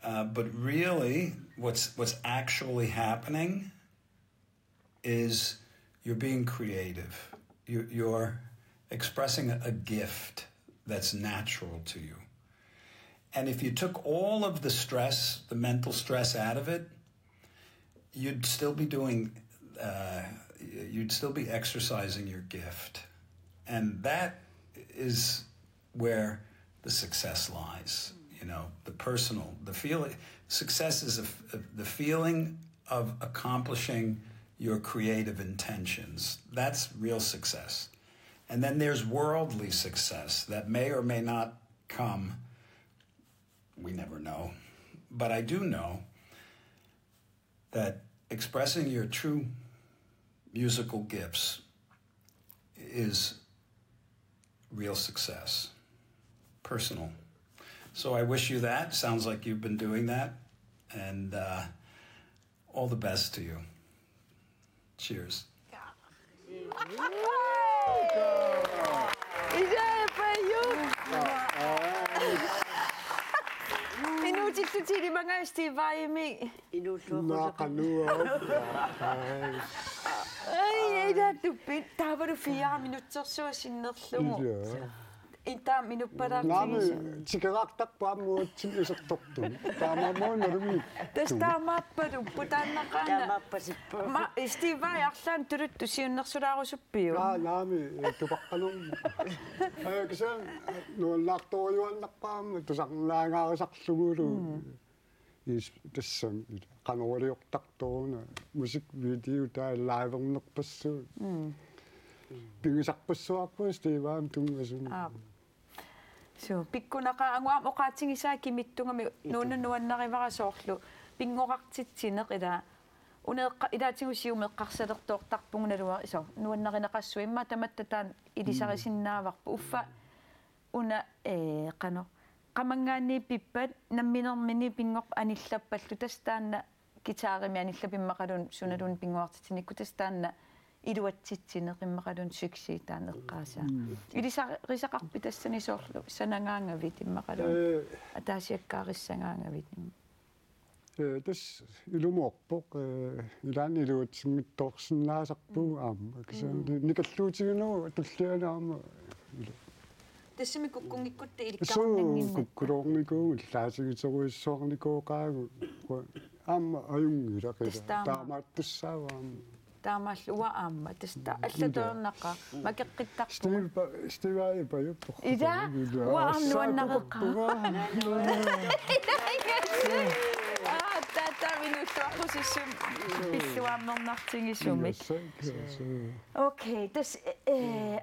But really, what's actually happening is you're being creative. You're expressing a gift that's natural to you. And if you took all of the stress, the mental stress out of it, you'd still be exercising your gift. And that is where the success lies. The personal, the feeling. Success is the feeling of accomplishing your creative intentions. That's real success. And then there's worldly success that may or may not come. We never know. But I do know that expressing your true musical gifts is real success, personal. So I wish you that. Sounds like you've been doing that. And all the best to you. Cheers. Is that for you? Nuutillutili manga Steve-aimi. Naqanua. Ai ida tuppi taavaru 4 minutsersuasinnerlugu. Inta minupparaartigisa. Naami tikeraqtarpaammuutsim isertortu. Taamammuunerumi. Tastamaappalu putaannaqaana. Taamappasippu. Ma Steve-ai arlaan tuluttu siunnersulaarussuppiu. Naami tupaqqalum. Kisan nuallaartoriuannarpaamma tusarnaangaarisarlugulu. Is tassam qanorliortartoruna musik video taa liveernerpassuut. Pingisarpassuarpu Steve-aam tungasun. So pikkunaqa anguam oqaatingisaa kimittungami nuunannuannarivarasoorlu pingoqartitsineq ila uneeqqa ilaatingusiu meqqarsalertoortarpungunalua iso nuannarineqassui imma tamattataan ilisarisinnaavaarpu uffa una qano qamangaanni pippat namminermini pingoq anillappallu tastaanna gitaarimi anillapimmaqalun sunalun pingoartitinikku tastaanna iluatsitsineqimмaqalun suksiitaaneqqaasaa ilisaqarpi tassani soorlu sanangaangavit immaqalun ataasiakkaarissagaangavit Tas ilumuorpoq ilaani iluutsinngittoorsinnaasarpu aamma kisan nikalluutiginuu tullianaama тассами куккунгиккутта иликкарнангинна куккулоорникуу иллаасигитеруиссуарникууqaagu аама аюнгила киса таамааттуссааваама таамааллуа аама таста аллаторнаqa макеққиттарпу Steve-ai паюппо ида уаарнуаннақеққа тата минуттуарпусиссум пиллуааммернартигисумик окей тас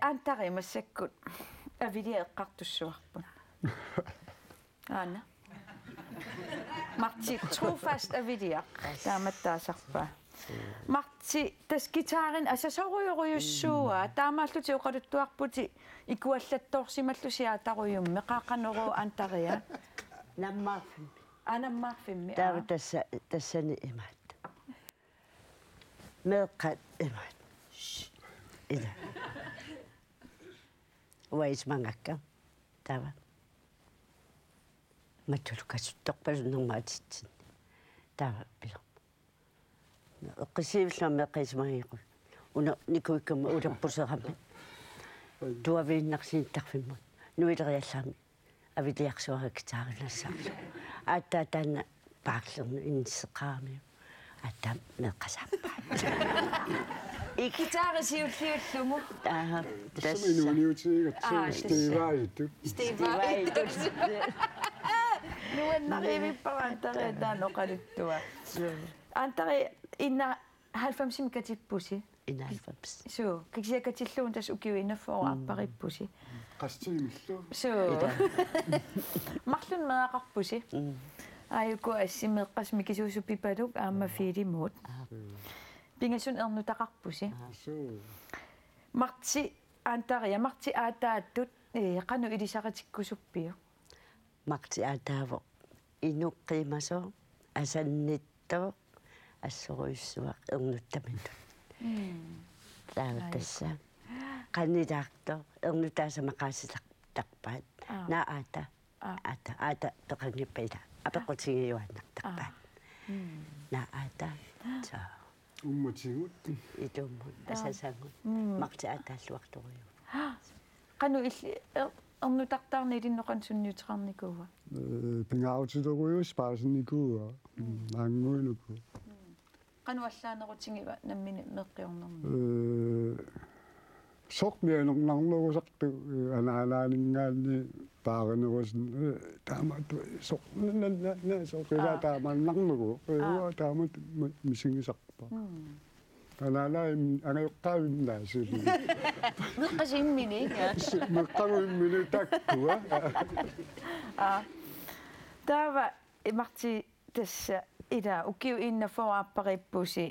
антаримассаккут авилиэққартуссуарпун аана марти trofast авилиақ тааматтаасарпаа марти тас гитарын асасоруйоруйуссууа таамааллути оқалуттуарпути икуаллатторсималлусиа таруйум меқаақанеру антария наммааффим анаммаарфимми таава тассани имаат меққат имаат ида уайсмангакка таава матулукасутторпалуннэрмаатитсин таава пило эққисивиллам меққисмагиқу уна никуиккама улерпусерами туавииннарсииттарфиммут нуилериаллаами авилиарсуаракитаарилассаарлу ааттаатаана паарлерну иннссеқарами аттам меққасааппаа икитаарисиуллиуллуму тассаминуниутигатсу Steve-ai Steve-ai нуаннаривиппарантаре тааноқалуттуа антари инна 90 катиппуси инна 90 суу киксиакатиллуун тас укиуиннаффоо арпариппуси qastiimillu суу марлун меақарпуси аюку ассимеққас микисуусуппипалук аама филимуут пингасун ернутақарпуси марти антария марти аатааттут қану илисақатиккусуппиу марти аатааво инуққимасо асаннитто ассоруйуссуақ ернуттамиту таавтасса qannilaarto ernutaasamaqqaassilaqtarpaat naa aata peqanngippaila apequtigiuannartarpaat naa aata so ummutigut itummut asasangut marti aataalluartoriu qanu illi ernutaqtaarni ilinnoqan sunniuteqarnikuuva pingautileruius paasinnikua aanguinuku qanu allaanerutigiva nammini meqqiornermi soqmianernernerusartu anaanaaningaanni paarenerusin taamatu soqnanna soqila taamaannarnugu taamat misingisarpa anaanaa angayoqqaavimnaasuli meqqasimmini meqqaruimmini takkua taava imarti tassa ila ukiu innafoaapparippusi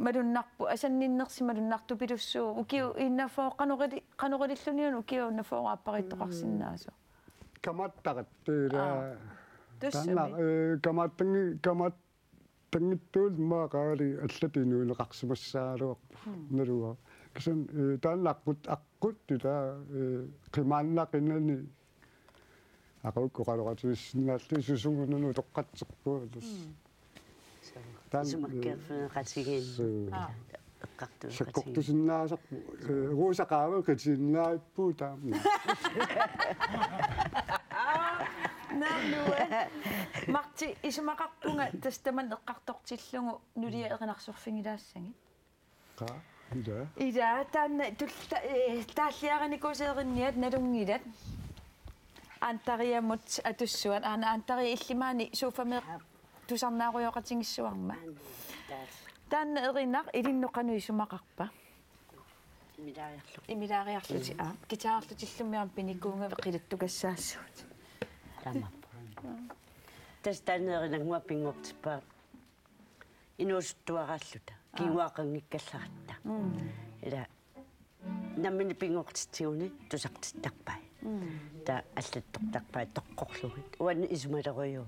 malunnarpu asanninnersi malunnartu pilussuu ukiu innafoo qanorilluniun ukiu innafoaapparittoqarsinnaasu kamattaqattila tassami kamattangittuul maaqaali allatinuuleqarsimassaaluarpu nalua kisan taannaqqut aqqut ila qimaannaqinani aquuqqaloqatuissinnaallui susungunu toqqatserpuu Sumakkerfunaqatigiin. sakkortusinnaasarpu ruusaqaava katiinnaaippuu taammi Naalua. Marti isumaqarpunga tastaman eqqartortillungu nulia erinarsurfingilaassangi. qa ida Ida taanna taalliaranikuseerinniat nalungilat. Antariamut atussuat aana antari illimaani suufameq tusarnaaruyoqatingissuarma. Taanna erinaq ilinnoqanu isumaqarpa. Imilaariarluti kitaarlutillummiam pinikuunga qiluttukassaassut. Tastaanerinangua pingortippa inuusuttuaraalluta kiuaqangikkallaratta. Ila nammini pingortitiuni tusaqtittarpai. Ta аллаттортарпаа тоққорлугит уан исумалеруйу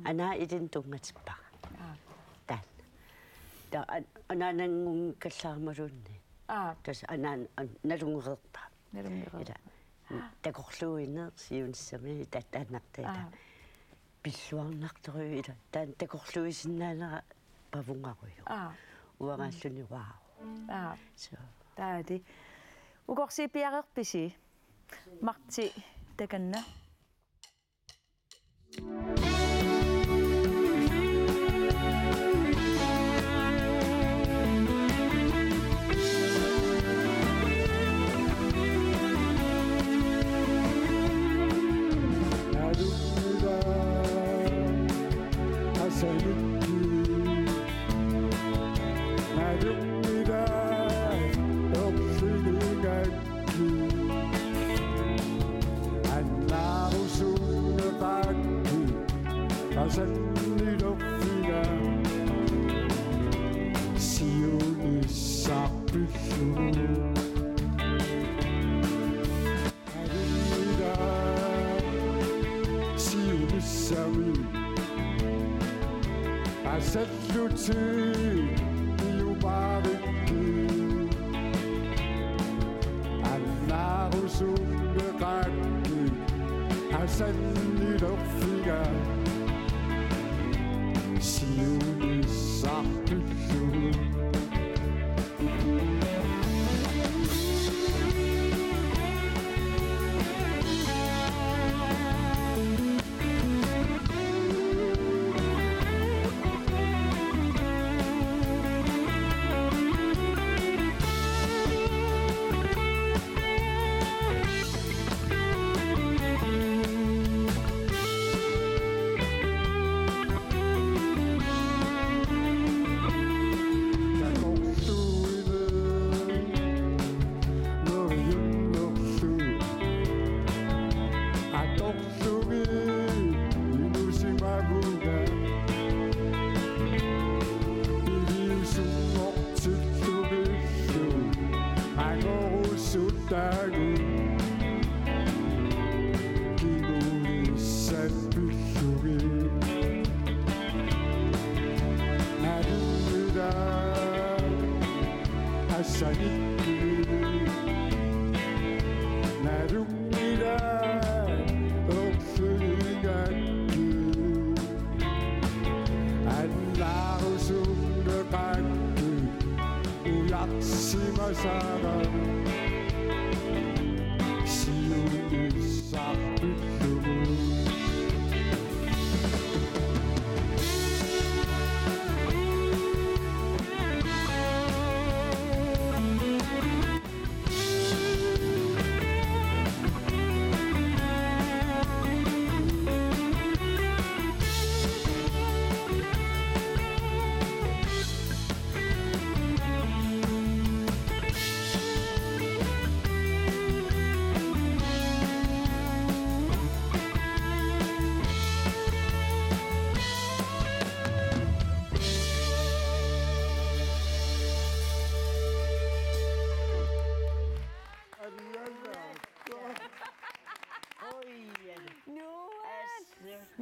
анаа илин тунгатиппара таан та анаанангунгкаллаармалуунни тас анаан налунгеерпа ила такорлуиннер сиунссами таттааннартита пиллуарнарторуи ила таан такорлуисиннаанера павунгаруйу уагааллуни вау so таати угорсипиарерписи Marti takanna.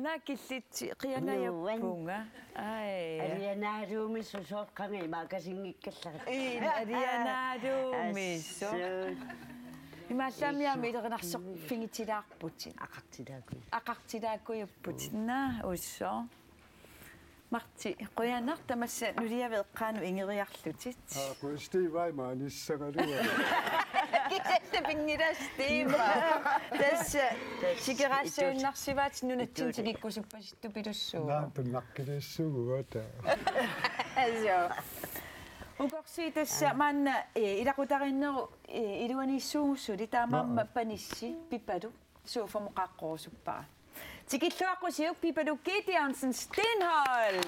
Nakillit qiangayappunga ai Arianaaruumi susoqqangi maakasingikkallara Arianaaruumi so имааллаамиами илеринарсоқ фингитилаарпутит ақартилаакуйуппут на уссоо Marti, qoyanar tamassa nuliaveeqqaanu ingeriarlutит. Steve maaniссагалуа. Kitette pingilas Steve. Tässä sigeraassuunarsivaat nunatsintikikkusuppasittu pidussuu. Naapinnaqqilissugua. Also. Ukorsi tässä manna ilaqutarinneru iluanissuussuli taamamma panissi pipadu suufamuqaqqorusuppaa. Tikilluaqqusиук Pipadu Gideonsen Stenholz.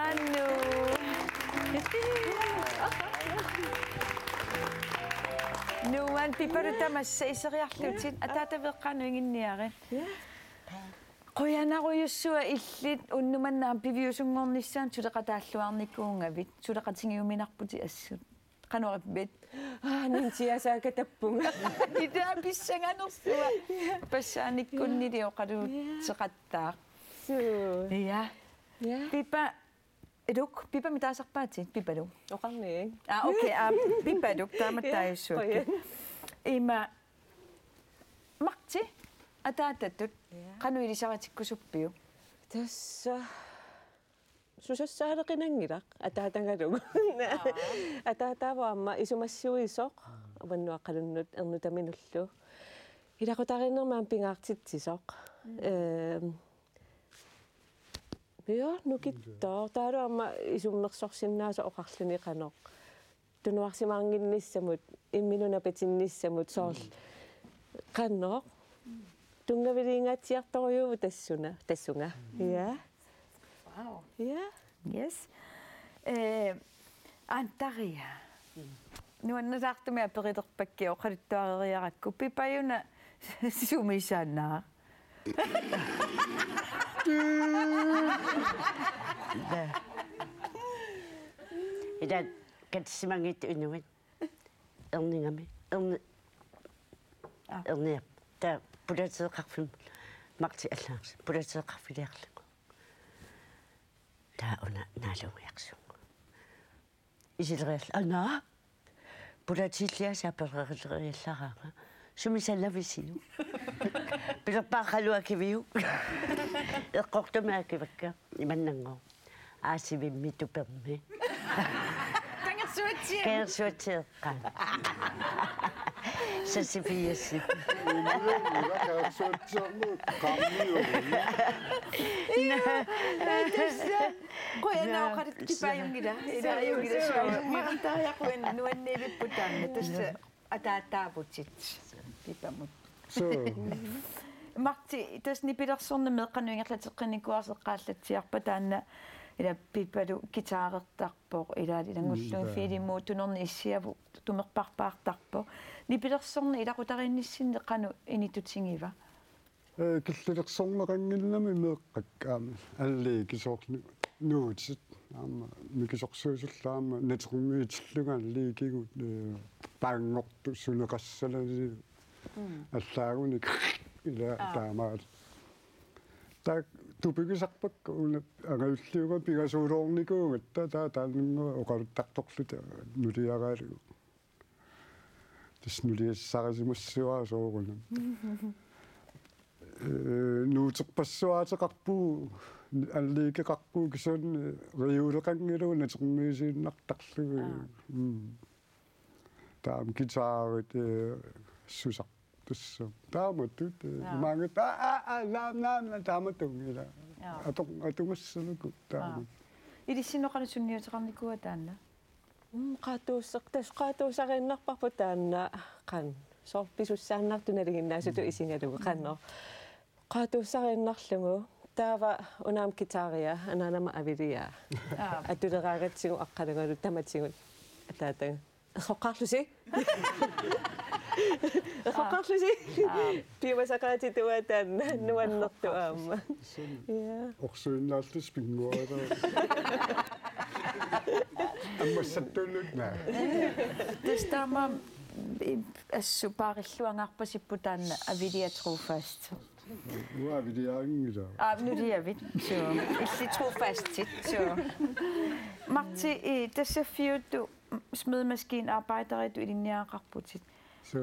Annu. Nuan Pipadu tamassa iseriarlutit ataataveqqaanu inginniari. Qoyanaruyussua illit unnumannaam piviusungornissaan tuleqataalluarnikuungavit tuleqatingiuminarputi assut. Qanuaripbit. Nintiasaaka tappunga. Ida pissanganersua. Passaanikkunnili oqaluutseqattaaq. Ja. Pipa eduk pipa mitaasarpaatit pipalu. Oqarniing. Okay, pipaduk taamattaayussuut. Ima Marti ataatatut qanuilisaratikkusuppiu. Tassa susassaaleqinangilaq ataatangalugu ataataavaamma isumassuisoq avannuaqqalunnut ernutaminullu ilaqutarinermaam pingaartitsisoq ja nukittaa taaruamma isumnersorsinnaasa oqarluni qanoq tunuarsimaarnginnissamut imminunapatinnissamut soorl qanoq tungaviliingaatiartoruuvu tassunga ja. Wow. Yeah. Yes. Antaria. Nuannasartumia periderpakki oqalittuareriarakku pipayuna sumisanaa. Ida katsimangit unuit. Erningami. Erniap. Ta pudatseqarfim Marti allaars. Pudatseqarfiliarlu. Tauna naalumiaqsu. Isilreerl ana pulatiliasa perrerilleraaga sumisallavisiu. Pilerpaaqaluakiviu. Eqqortumaakivakka imannanngor. Aasivimmitu permi. Kersuatieqqaan. Sasifiassi. Qoyanauqarit kipayungila ilaayungila suayu martaayaquen nuannilipputanna tassa ataataaputit pipamut. Marti tasni pilersorna meqqanuingerlateqqanikuarseqqaallatsiarpa taanna ila Pipadu gitaareertarpoq ilaalilangulluun fiilimuutunerni issiavu tumerparpaartarpo nipilersorna ilaqutariinnissinne qanu initutingiva киллилерсорнеқангиллами меэққаккаама аллиикисоорни нуутит аама микисорсуусуллаама натермиитиллуга аллиикигут паангорту сунеқассаласи аллаагуни ила таамаат так тупигисарпакка уна агавиллиуга пигасуулоорникуугатта тааннга оқалуттарторлута нулиараалугу тас нулиассарисимассуаа соорунам нуутерпассуаатеқарпуу аллиикеқарпуу кисуун риулеқангилу натермиисииннартарлугу таам гитаарит сусақ тусса тааматтут имаангат лаамнаамна тааматтунгила атунгассалуку таама илиссинеқалусунниутеқарникуа таанна qaatuusaqinnerparpu taanna qan sorpisussaannartunaligиннаасуту исингалугу qanno qaatuussaqinnerlugu taava unaam gitaaria anaanama avilia atuleraagatsigu aqqalugalu tamatigut ataatanga eqoqqaarlusi eqoqqaarlusi piumasaqaatituа taanna nuannertu aamma ja орсуиннааллус пингуара аммассаттууллутна тастама ассупаариллуангарпасиппу таанна авилиа трууфаст Uа vidiyangila. Nu det er vi. Så ikke tro fast tit. Så Marti, det ser fyrt du smedemaskinarbejder du i din nære rapportit. Så.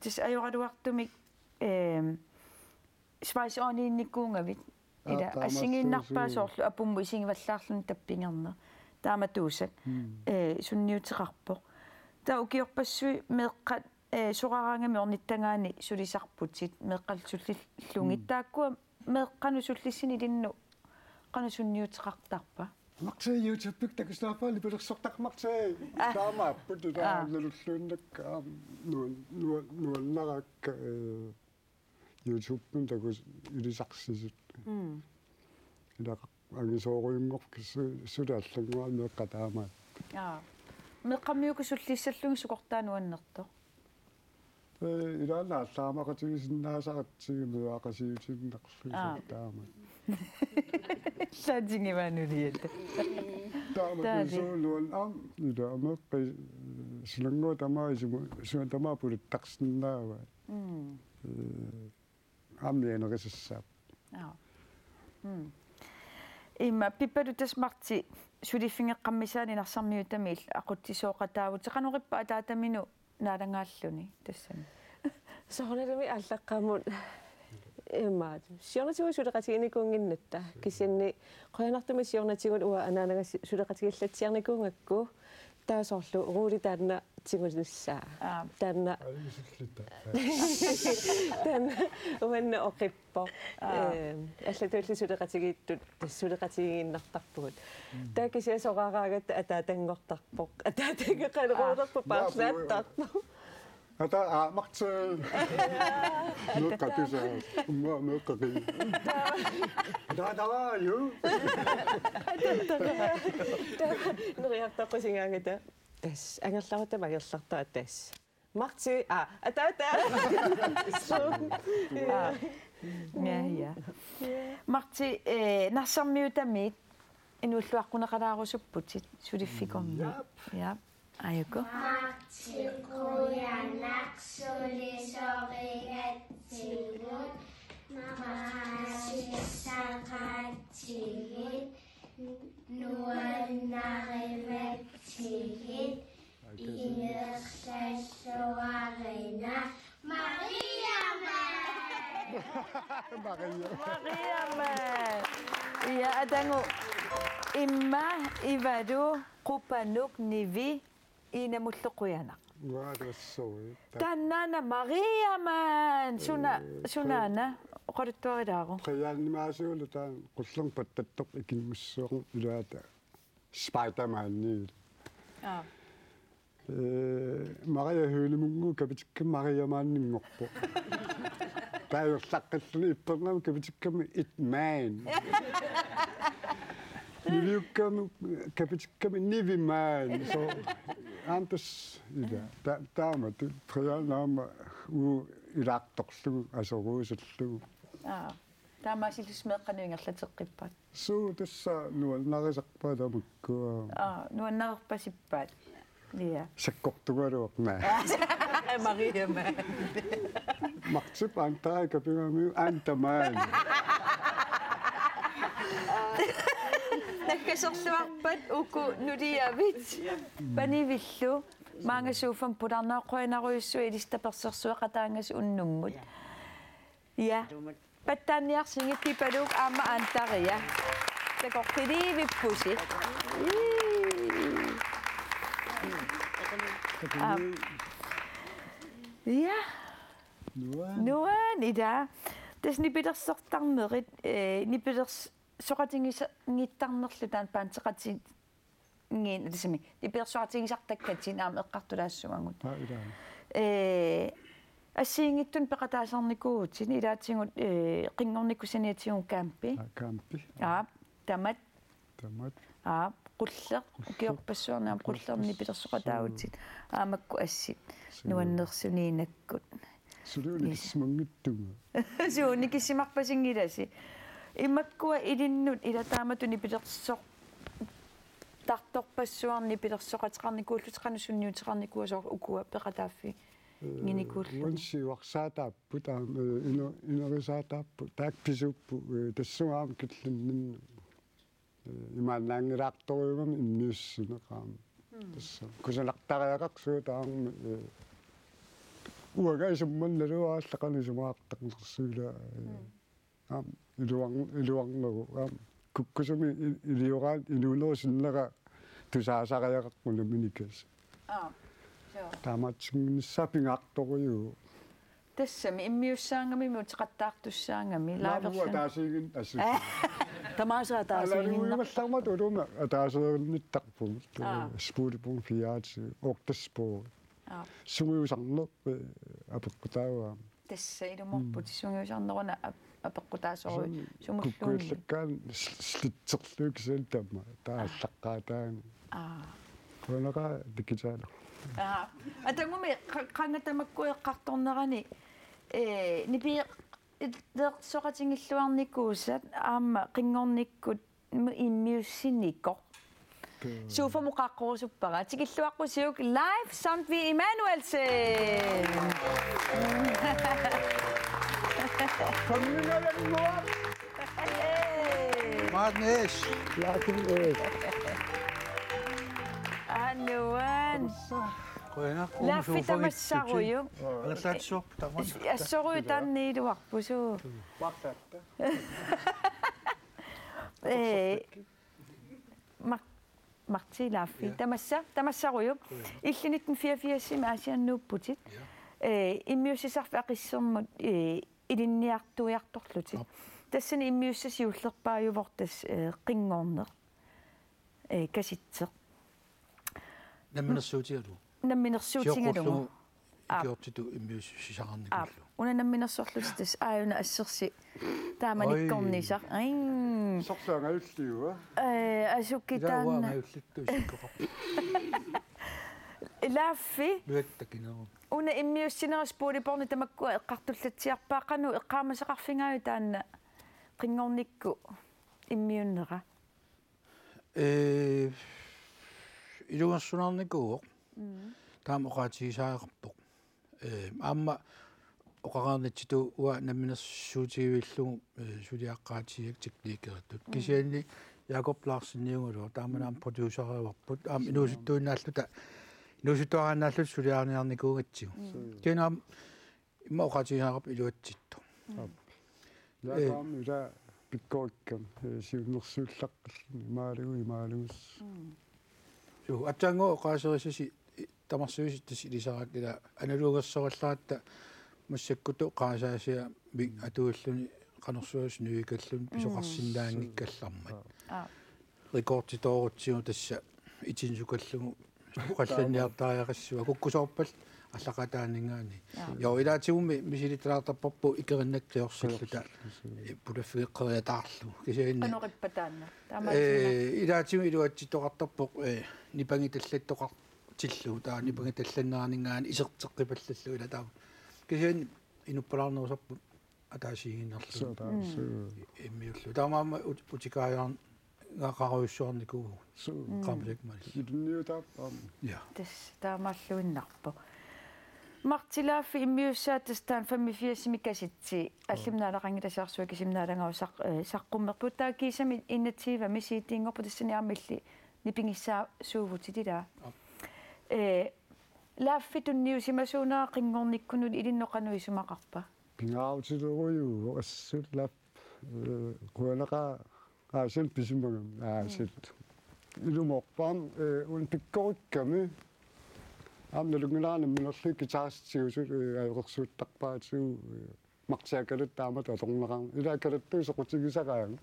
Det er jo ret du mig svejse on i nikunga vi. Ida asingi nakpa så apumu singi vallarlun tappingerna. Taamatuusa. Sunniutirarpo. Ta ukiorpassu meeqqat soqaranga meornittangaani sulisarputit meeqqalsullillungi taakkua meeqqanu sullissini linnu qanu sunniutiqartarpa. Maqse YouTube takisnaapa lipelersortaqmaqse taamaaput nalulluunnakka nuannaraq YouTube takus ilisarsisit. Ila angisooruyungorkis sulaallangua meeqqataamaat. Meqqammiuku sullissallungi suqortaanuannerto. Ila naallaamaqatigisinnaasaqatsigimeaqasiutinnaqsluisartaama. Saadingivaanuliyata. Taamaqisooluan ila ameqqi sulangua tamaisimu suantamaapuluttaqsinnaava. Ammianerisassaap. Imma pippalu tasmarti suliffingeqqammisaani narsarmiutamiil aquttisooqataavut qanuqippa ataataminu naalangaalluni tassani. Soornalumi allaqqamut имаат сиорнатигу сулеқатигиникунгиннатта кисинни қоянартуми сиорнатигут уа анаанага сулеқатигиллатсиарникунгакку таасоорлу руули таанна тигулиссаа таанна таанна уанна оқиппо аллатулли сулеқатигииттут тассулеқатигииннартарпугут таакисиасораараагатта атаатангортарпоқ атаатангеқалеруулерпу паарлааттарпу Ata maqse nuqqatisa umma nuqqaqi dawa yu nuriartaqqusingaangata tas angerlaruta magerlartaa tas maqti atata ja Marti narsarmiutamiit inuulluaqquneqalaarussupputit suliffikormi ja Ayoko. Matsikuyanak sulisorigattigut maasissaqattigit nuannarivattigit inertassuarina Mariaman. Ja, atangu imma ivadu qupanuk nivi inamulluquyana. Waadassoi. Tannana Mariaman sunana oqaruttuarilaaru. Qiyaannimaasuulutaan qullung pattattoq ikinmussuuq ulaata Spider-Man-ni. Maria Hølemungu kapitikka Mariamaannimmorpo. Taayullaqqalluni ippernaam kapitikka It-Man. Niliukkamu kapitikka Niviman. So antas ida taama trianaama u ilaaqtorlugu asoruusallugu. Taamaasillusmeeqqanuingerlateqqippat. So tassa nuannarisarpaatamukkua. Nuannerpasippaat. Ja. Sakkortugaluorna. Mariaman. Maqsip antaa kapingamiu antamaan. Nakkasorluarpat uku nuliavit panivillu maangasuufam pularnaaqquinaruissu ilistapersersuaqataangas unnummut. Ja. Pattaanniarsingi pipaluk aama antaria. Takortiliivippusi. Ja. Nuan ida. Tas nipilersortarnerit nipilers soqatingisarnittarnerlutaan paanteqatin ngin lisimi nipilersoqatingisartakkatin aama eqqartulaassuangut ассиингиттун пеқатаасарникууутсини илаатсигут қингорникусаниатсигун кампи тамат qulleq ukiorpassuarnaam qullerni pilersoqataavutsit aamakku assi nuannersuniinakkut suliunikismangittunga suunikisimarpasingilasi имаккуа илиннут илатааматуни пилерсоқ тартторпассуарни пилерсоқатеқарникууллутеқану сунниутеқарникуасоор укуа пеқатааффи Nginikullumi. Uansiuarsaataappu taam inerisaataappu taakpisuuppu tassugaam killinnin имааннаангилаарторюгами иммиуссинеқаама тасса кусалартариақарсуу таам уагаисумманналуааллақани сумаартақнерсуула аам илуарнеру аам куккусуми илиораат илуунерусиннера тусаасариақарпуна миникас таамаатсигниссапингаарторюу тассами иммиуссаангами мутеқаттаартуссаангами лааверсун таасигин асу тамаасаа таасигинна аллармат улума атаасернниттарпу спулипун фиаати октаспоо сугиусарнер апеккутаава тасса илуморпут сугиусарнеруна апеккутаасору сумуллуунни куккуиллаккаан слитсерлуукисэл тамма тааллаққаатаани кунага дикитаала атангуми қангатамаккуеққарторнерани нипи дерсоқатингиллуарникуусат аама қингорниккут иммиуссинникко суфа муқаққорусуппара тикиллуаққусиук live samt vi Emanuelsen Marnes Anuan Laffi tamassarую Аллаатсуарп таман ассорую танниилуарпусуу вартатта Marti Laffi tamassarую иллинitten 84 аасианнууппутит иммиуссисарфақиссермут илинниартуиарторлутит тассани иммиуссасиуллерпаажувортас қингорнер каситсеқ наминерсуутигалу намминерсуутингалугу киортиту иммиуссисақарникуллу унанамминерсорлустас ааюна ассерси тааманиккорнисар сорсаагауллиуа асуккитаанна Laffi нуаттакинеру уна иммиуссинерас пуулипорни тамакку эққартуллатсиарпаақану эққаамасақарфингаю таанна қингорникку иммиуннера илуассунаарникуоқ таама оқаатигисааеқарпоқ аама оқараарнатситу уа намминерсуутигивиллугу сулиаққаатигак техникераттут кисианни Jakob Larsen-niungalua taamanaam producerervarput aam inuusuttuinnaallута инусутуарааннааллут сулиаарниарникуугатсигу кинаам имма оқатигаарап илуатситто яагаам ила пиккоиккам сиуннерсууллаққаллни имаалугус ю атанго оқаасерисси тамарсуиситтас илисарак ила аналугерсораллаатта массаккуту qaasaasia мик атууллуни qanерсуус нуикаллун писоқарсиннаангиккаллармат рекордитоорутсигу тасса итинсукаллугу qallanniartaajaqassua kukkusoorpal allaqataanningaani jo ilaatiguми мисилиталаартарпарпу икериннаккиорсиллута пулаффигеққериатаарлу кисиинна анориппатаанна илаатигу илуатситоқартарпоқ нипангиталлаттоқартиллу таа нипангиталланнераанингаани исертеққипаллаллу илатаа кисиин инуппалаарнерусарпу атаасигиннарлу иммиуллу таамаама утикааяарн ngaqaruissuarniku qamsakmal idunniutaappaam ja tas taamaalluinnarpu Martilaffi immiussaatas taan 85 mikasitsi allimnaalaqangilasarsuа кисимнаалангау саққуммерпут таакисами иннатсива мисиитингорпу тассаниармилли нипингиссаа суувутитила лаффи тунниусимасуунаа қингорниккунут илинноқануисумақарпа пингааутилеруйу ассуллап куанаqa аасил писимагам аасил илуморпаам ун пиккориkkami амналунгилаана минерли гитаристиусу аёрсууттарпаатсуу мартиакалут таамат алорнераа илаакалаттуу соқутигисараан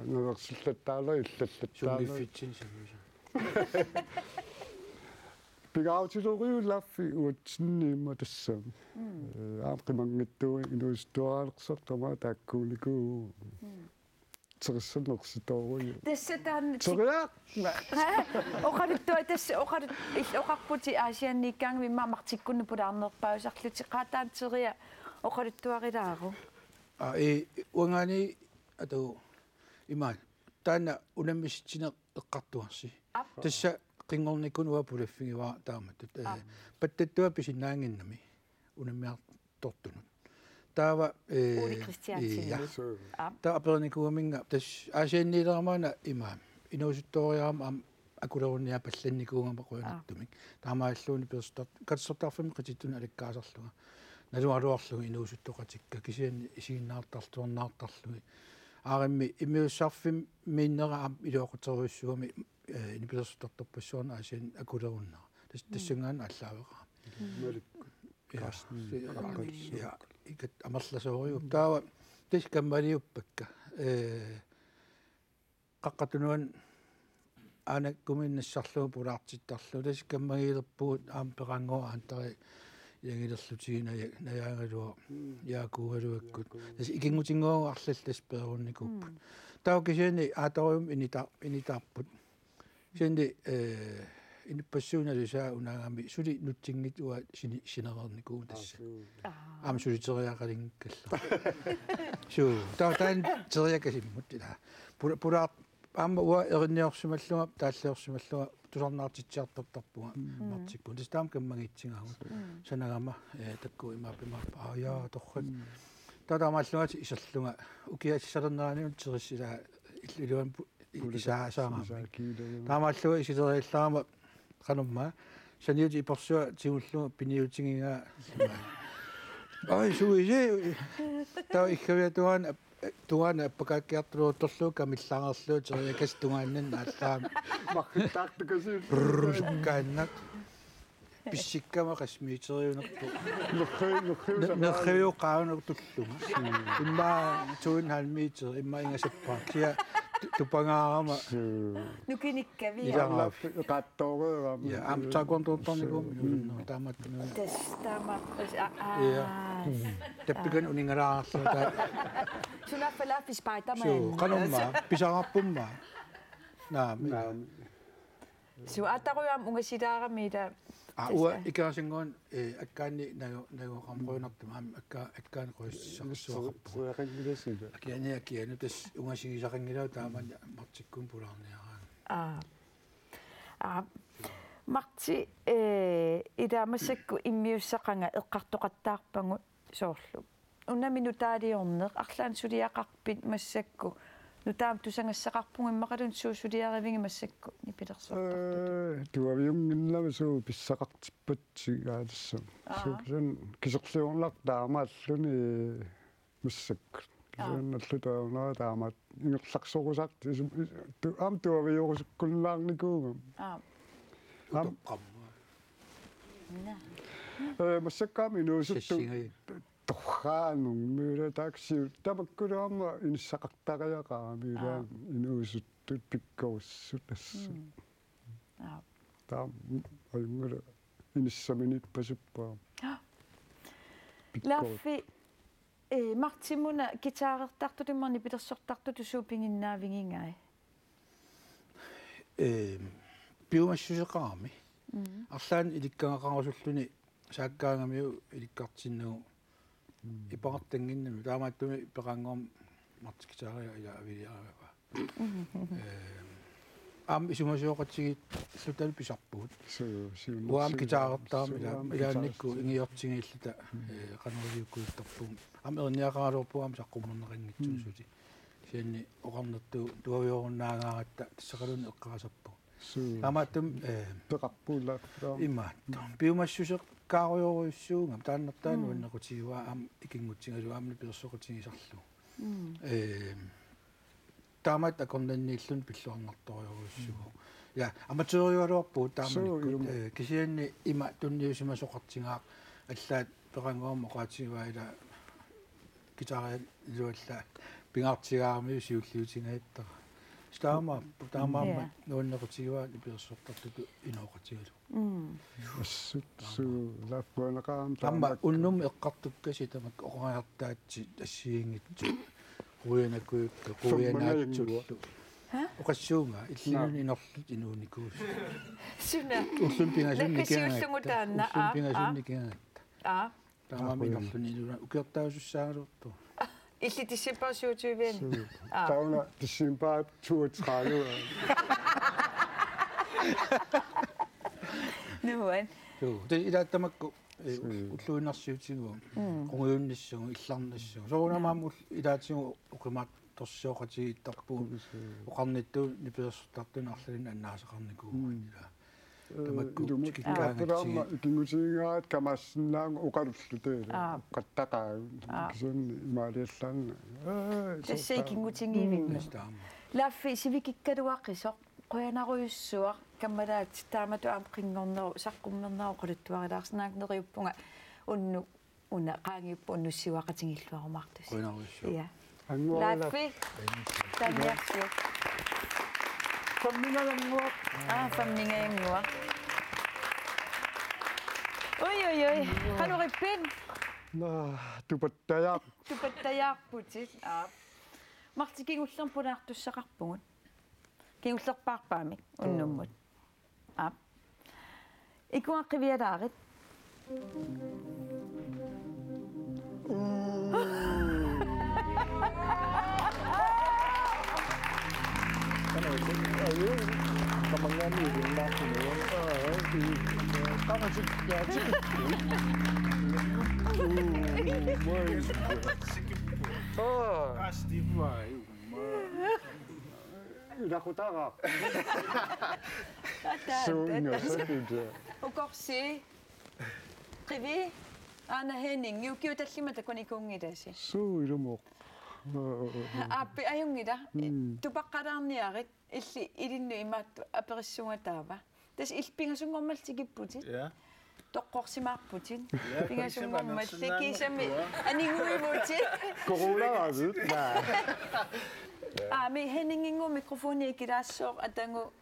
нерсиллаттаала иллаллаттаала фитчин савуса пигаутилеруйу лаффи уутсинниимма тассам аақимангаттуи инуистуаалерсартама тааккууликуу тсерсэнерситооруйу тассатаан тсериа оқалуттуа тасса оқарпути аасианниккаанги мамартиккунну пулаарнерпаусарлути qaataан тсериа оқалуттуарилаару уангани ату имаа таана унаммиситсинеқ эққартуарси тасса qingornikun uwa pulaffigiwa taamatut pattattua pisinnaanginnami unammiar tortunut taava Uli Christiansen ta apernikuuminga tas aasianniileramaana imaam inuusuttoriaram am akulorunnia pallannikuungama qoyunartumik taamaalluuni pirstat katssortarfami qitittuna alikkaasarluga nalualuarlugu inuusuttoqatikka kisianni isiinnaartartuarnaartarlugi aarimmi immiussarfim miinnera am iluoqateruissuami inipilersuttartorpassuarna aasian akulerunnaa tassungaan allaaveqaa ja ikat amarlasoriu taava tis kammaliuppakka qaqqatunuan ana kuminnassarlugu pulaartittarlu tas kammagiilerpugut aam peqangoa antari yangilerlutigina nayaangalua yaakuugaluakkut tas ikingutingoarlal tas peerunnikupпут tau kisiani aatorium initaarput siani inipassuunalusaa unaagami suli nuttingit ua sinerernikuu tassa aam suliteriaqalinkkallu suu taan teriakasimmut ila pulaart aamma ua erinniorsumalluga taalliorsumalluga tularnaartitsiartartarpuga martikpun tas taam kammagitsingagut sanagama takku imaapimappa aajaa torrat taataamaallugati iserluga ukiassissalerneraniun terissila illuan isaasaangama taamaalluga isiteriallagama qanumma saniuti ipersua tigulluga piniutingiga ai suisi taa ikkaviatuana appakaakkiartuluuttorlu kamillangerlu teriakas tungaannan aallaan maqqittaartukasiul pissikkama qasmiiteriunerpu nerriu qaanunertulluga imma tuun halmiiter imma ingasappaa kia tupangaarama nukinikkavi qaattooreraam ja am taakontortornikum taamatnu tama tappikan uningaraarlu ta sunafala pispaitama qanumma pisararpumma naami su ataruam ungasidaaramiita ua ikaasingoon akkaanni nagoqamqoinartum am akkaan qoissarsuaqarpu akianu tas ungasigisaqangilau taaman martikkum pulaarniaraan marti idaamasakku immiussaqanga eqqartoqattaarpangu soorlu unna minutaaliorneq arlaan suliaqarpit massakku nutaam tusangassaqarpungu immaqalun suusuliarivingi massakku nipilersortartut tuaviungillami suu pissaqartippat sigaalissam suukisan kiserliornaq taamaalluni massakku kisanallutaunera taamat ingerlaqsorusart am tuaviorusukkunnaarnikuugam am massakkaam inuusuttu torraanung myyllä taksiu tamakkulaamma inissaqartariaqaamiila inuusuttut pikkaussutassa taam ayungula inissaminipasuppaa laffi martimuna gitaarertartulimmarni pilersortartutu suupinginnaavingingai piumassuseqaami arlaan ilikkangaqarusulluni saakkaangamiu ilikkartinnugu ipaqartanginnami taamaattumi peqangoom martikitaaria ila aviliaravaa am isumasuoqatsigit lutal pisarpuut uam gitaarertaami ilaannikku ingiortingiillita qanerliukkuuttarpuum am erniaqaralorpu am saqqummerneringitsuusuti sianni oqarnertu tuaviorunnaagaagatta tissaqaluni eqqaasappu taamaattum peqarpuulla immaattu piumassuseq kaaruyoriussuungam taannertaanu annequtigiwa am ikingutsingalu amni pilersoqutigisarlu taamat akornanniillun pilluarnartorioriussugu ja amateuriualuarpu taamanikku kisianni ima tunniusimasoqartingaaq allaat peqangoom oqaatigiwa ila gitaarian ilualla pingaartigaarmiu siulliutingaittara taama nuannequtigiwa pilersortartutu inooqatigalu assutsu laffuanaqaam amma unnum eqqartukkasi tamak oqaartaatsi assiingitsu quyanakuyukka quyanaatsullu oqassuunga illinun inorlut inuunikuus ullun pingasunnikianga ullun pingasunnikianga taamami inorluni iluna ukiortausussaagalortu illi tissimpaasuutiuvien tauna tissimpaa 32 Nuan. Joo, det ila tamakku уллуинарсиутигу қунгуунниссугу илларнассугу соонамаамул илаатигу укимаат торсиоқатигиттарпуу оқарниттуу нипиерсутартуна арлалин аннаасақарникуу ила тамакку киккаагаама икингутигингаат камаассиннаан уқалуллутээ қаттақаа кисун имаалиаллаанна тасса икингутингиивик лаффи сивикиккалуаққисоқ qoyanaruissuaq kamalaat taamatu aam qinngorneru saqqummerneru quluttuarilaarsnaakneriuppunga unnu una qaangiuppu unnussiuaqatingilluarumartus qoyanaruissuaq ja laffi tanniarsu fammingalanguaq fammingaanguaq oi qanurippin tupattajaarputit martikingullerpunaartussaqarpungut kingullerpaarpaamik unnummut aap ikuaqqiviyalaarit Nakutaga. Ukorsi. Qivi. Ana Henning, yukiutallimata kunikungidasi. Suirumo. Appi ayungida. Tupaqqalaarniarit illi ilinnu imaattu aperissuungataava. Tas ilpingasungormaltikipputit. Ja. Toqqorsimaarputin. Pingasungormalli kiisami aniguimutit. Corona-avid. Me Henningingu mikrofoni ikilaassooq atangu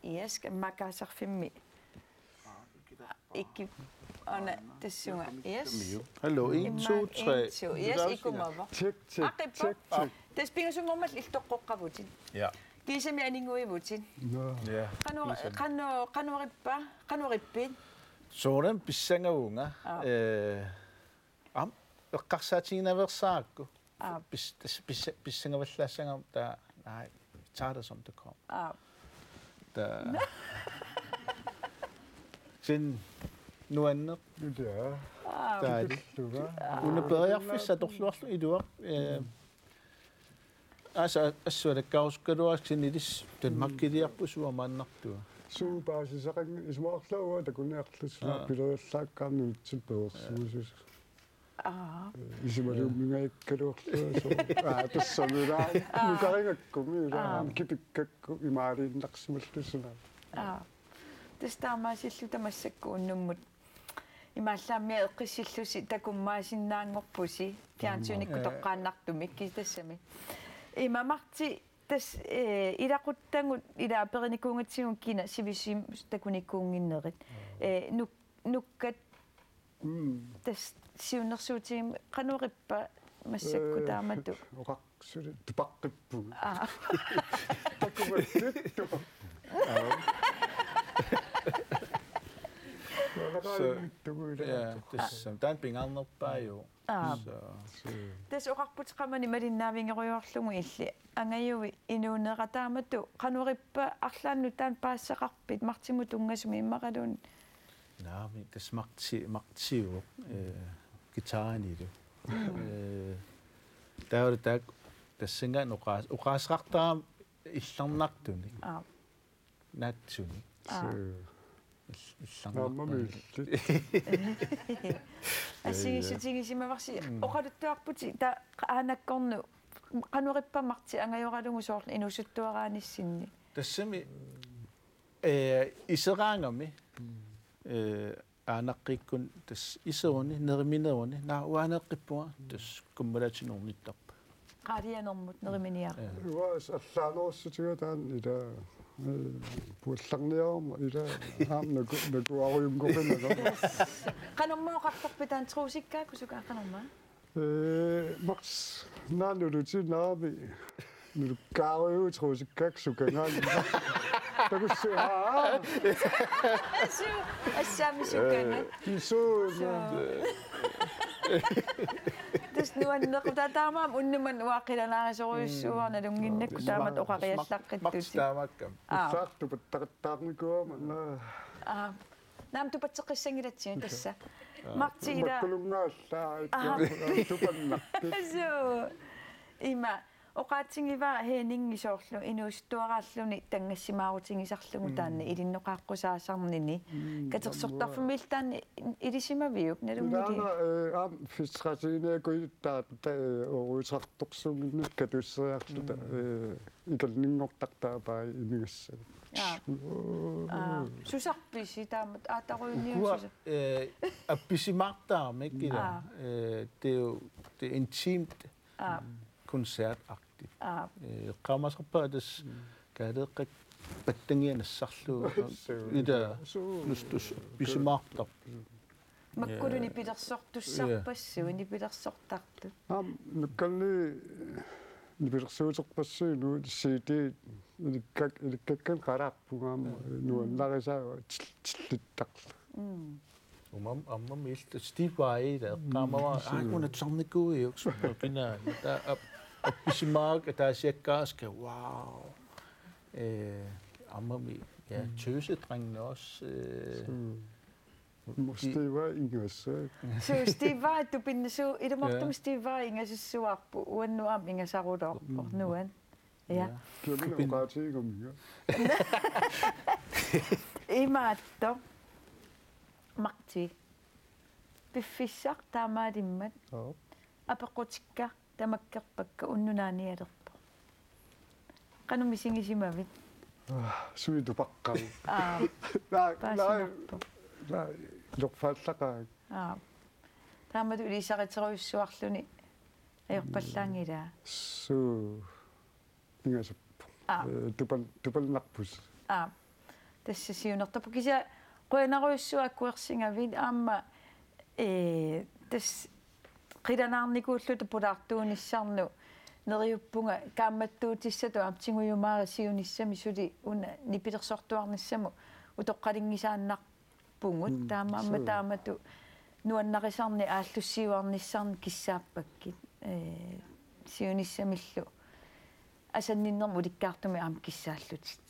iask makkaasarfimmi. Ikke ona tassunga. Yes. Hallo 1 2 3. Yes, ikumava. Check. Tas pingasungormal iltoqqoqqavutin. Ja. Kiisami aninguimutin. Ja. Qanurippin. Soorem pissangaunga. Am eqqarsaatigiinaversaakku. Pissangavallassanga ta nej tager det som det kom. Da sin nu andet. Ja. Dejligt. Hun er bedre fis at doxluarlu iduar. Altså så det gausker du også sin idis den makkidiarpu suamannartua. Suupaasisaqang ismaarlaua takunearlusla pilersaakkaarnu tilpeersuusus. Isimaluummingaikkaluorluaso tassamiraa nukaringakkumiraa kipikkakku imaaliinnarsimallusuna tastaamaasillu tamassakku unnummut имааллаамми эққиссиллуси такуммаасиннаангорпуси фиантуникку тоққааннартумик китассами имамарти тас илақуттангут илаапериникуунгатсигун кина сивисим такуникуунгиннерит нуккат тас сиуннэрсуутигим qanurippa массакку таамату оқақсули тупаққиппу такуматтит тупақ Ja, dan pingalnerpaa jo. Tas oqarputiqamani malinnaavingeriuarlugu illi angayuvi inuuneqataamatu qanurippa arlaannu taan paassaqarpit martimu tungasumi immaqaluun naami tas martiu gitaaranilu tauritak tassingan uqaasqartaa illarnartuni naatsuni асигисутигисимаварси оқалуттуарпути та аанаккорну qanurippamarti angajoralungu soorl inusuttuaraanissinni тассами исераангами аанаққиккун тас исеруни нериминеруни наа уаанеққиппуга тас куммалатинорниттарпа qaalianermut neriminiaq уас аллаанерсутигатаан ила пулларниарма ила накуаруйунгоринага qanormuoqartorpitaan truusikkaa kusukaaqanorma макс нанулути наами нуккааруйу truusikkaak sukangaan такуссаа ассаами суккана исуу tas nuanneq taamaam unnuman uaqilanaarisoruissuarna lunginnak taamat oqariallaqqittuti Makstaamakka. Saartupat taqattaarnikuama naam tupatseqissangilatsiun tassa Marti ida makkulungaallaa tupannaqti so ima oqaatsingiva heeningisoorlu inuustuaraalluni tangassimaarutingisarlugu taanni ilinnoqaaqqusaassarnini katersortarfumil taanni ilisimaviuk nalungili fisqasineekuittaat oruisartorsuginnik katusseriarluta ikalninngortartaapai imigassag susarpisi taamat aataruinniususa appisimartaarmik ila det er intimt koncertagtigt qaamasarpaatas kaaleeqqak pattangianassarlu ida nustus pisimaartar makkuluni pilersortussarpassu nipilersortartu nukkalni nipilersuuterpassuinu siiti ilikkan qaraarpungaama nuannarisaa tillittaqla amma milta Steve Vai der qamawa una tsarnikuiuks kina ta appisimaak taasiakkaarska wow amma mi ja tøsedrengene også Steve Vai ingassa so Steve Vai tu pinnasu idamortum Steve Vai ingassuarpu uannuam ingasarudorpor nuan ja kiunuqaatiigummiga imaatto Marti biffissaq taamaalimmat apequtikka tamakkerpakka unnunaanialerpo qanumisingisimavit suitupaqqal la loqfaallaqaak taamatu ilisariteruissuarluni ajorpallaangilaa su ingasappu tupalnarpus tassasiunertapu kisa qoinaruissuakkuersingavit aamma tas qilanarnikuulluta pulaartuunissarnu neriuppunga kaammattuutissatu amtinguyumaarisiunissami suli una nipilersortuarnissamu utoqqalingisaannarpungut taamaamma taamatu nuannaqisarni aallussiuarnissarni kissaappakki siunissamillu asanninnermu ulikkaartumi aam kissaallutit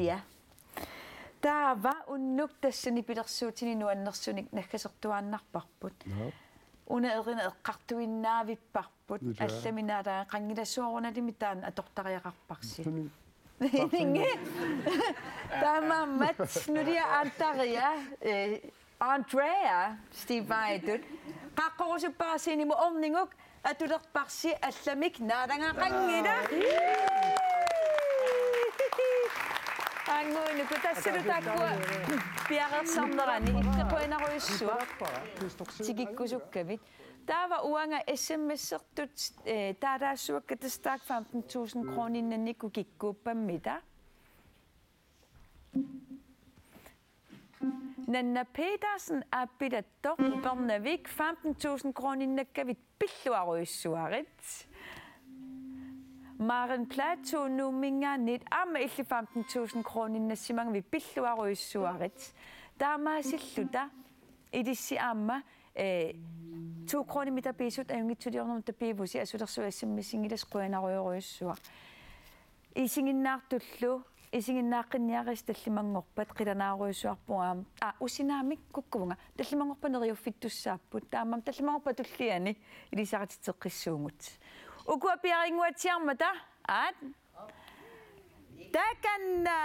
ja taava unnuk tassani pilersuutini nuannersunik nakkasertuaannarparput una erina eqqartuinnaavipparput allaminaala qangilassuorunalimi taan atortariaqarparsi ninge taamammat nulia antaria Andrea Steve Vai-tut qaqqorusupparasiinimu orninguk atulerparsi allamik naalangaqangila Angunu kutassirutakkua piaqersarnerani iqqequinaruissua tikikkusukkavit taava uanga SMS-ertut taalaassuakka tastaak 15.000 kroninannikku kikkuuppammita Nanna Petersen appilattor Bernavik 15.000 kroninnakavit pilluaruissuarit Maren Plato numingaanit amma illi 15.000 kroninnassimangavi pilluaruissuarit taamaasilluta idissi amma 2 kronimita piisut ajungitsuliornumta piivusi asulersuassimmisingilas quinaruiruissua isinginnaartullu isinginnaaqinniaris tallimangorpat qilanaaruissuarpuaam usinaamik kukkuvunga tallimangorpa neriuffittussaaput taamam tallimangorpa tulliani ilisaqatitteqqissuungut ukua piaringuatiarmata at takanna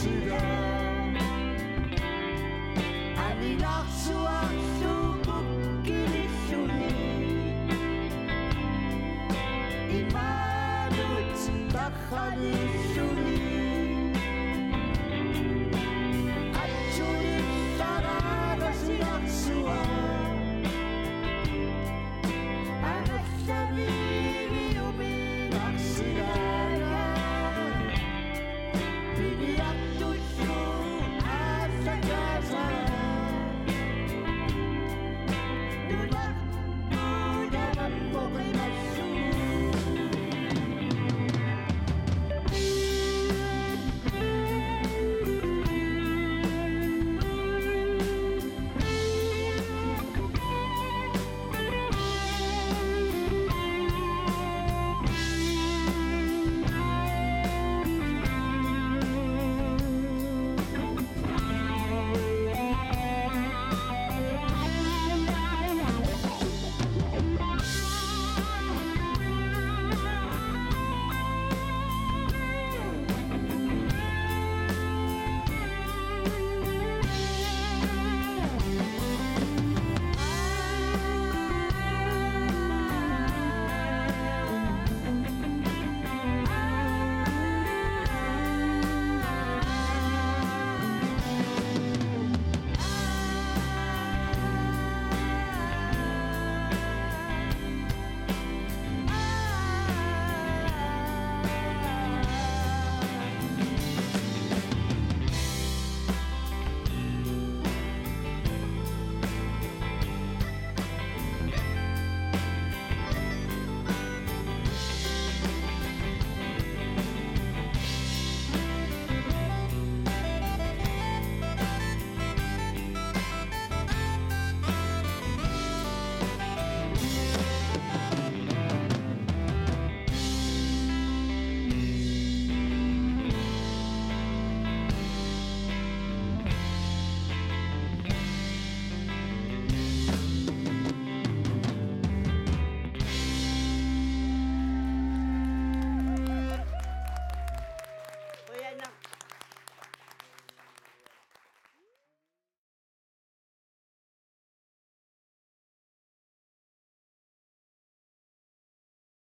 Sida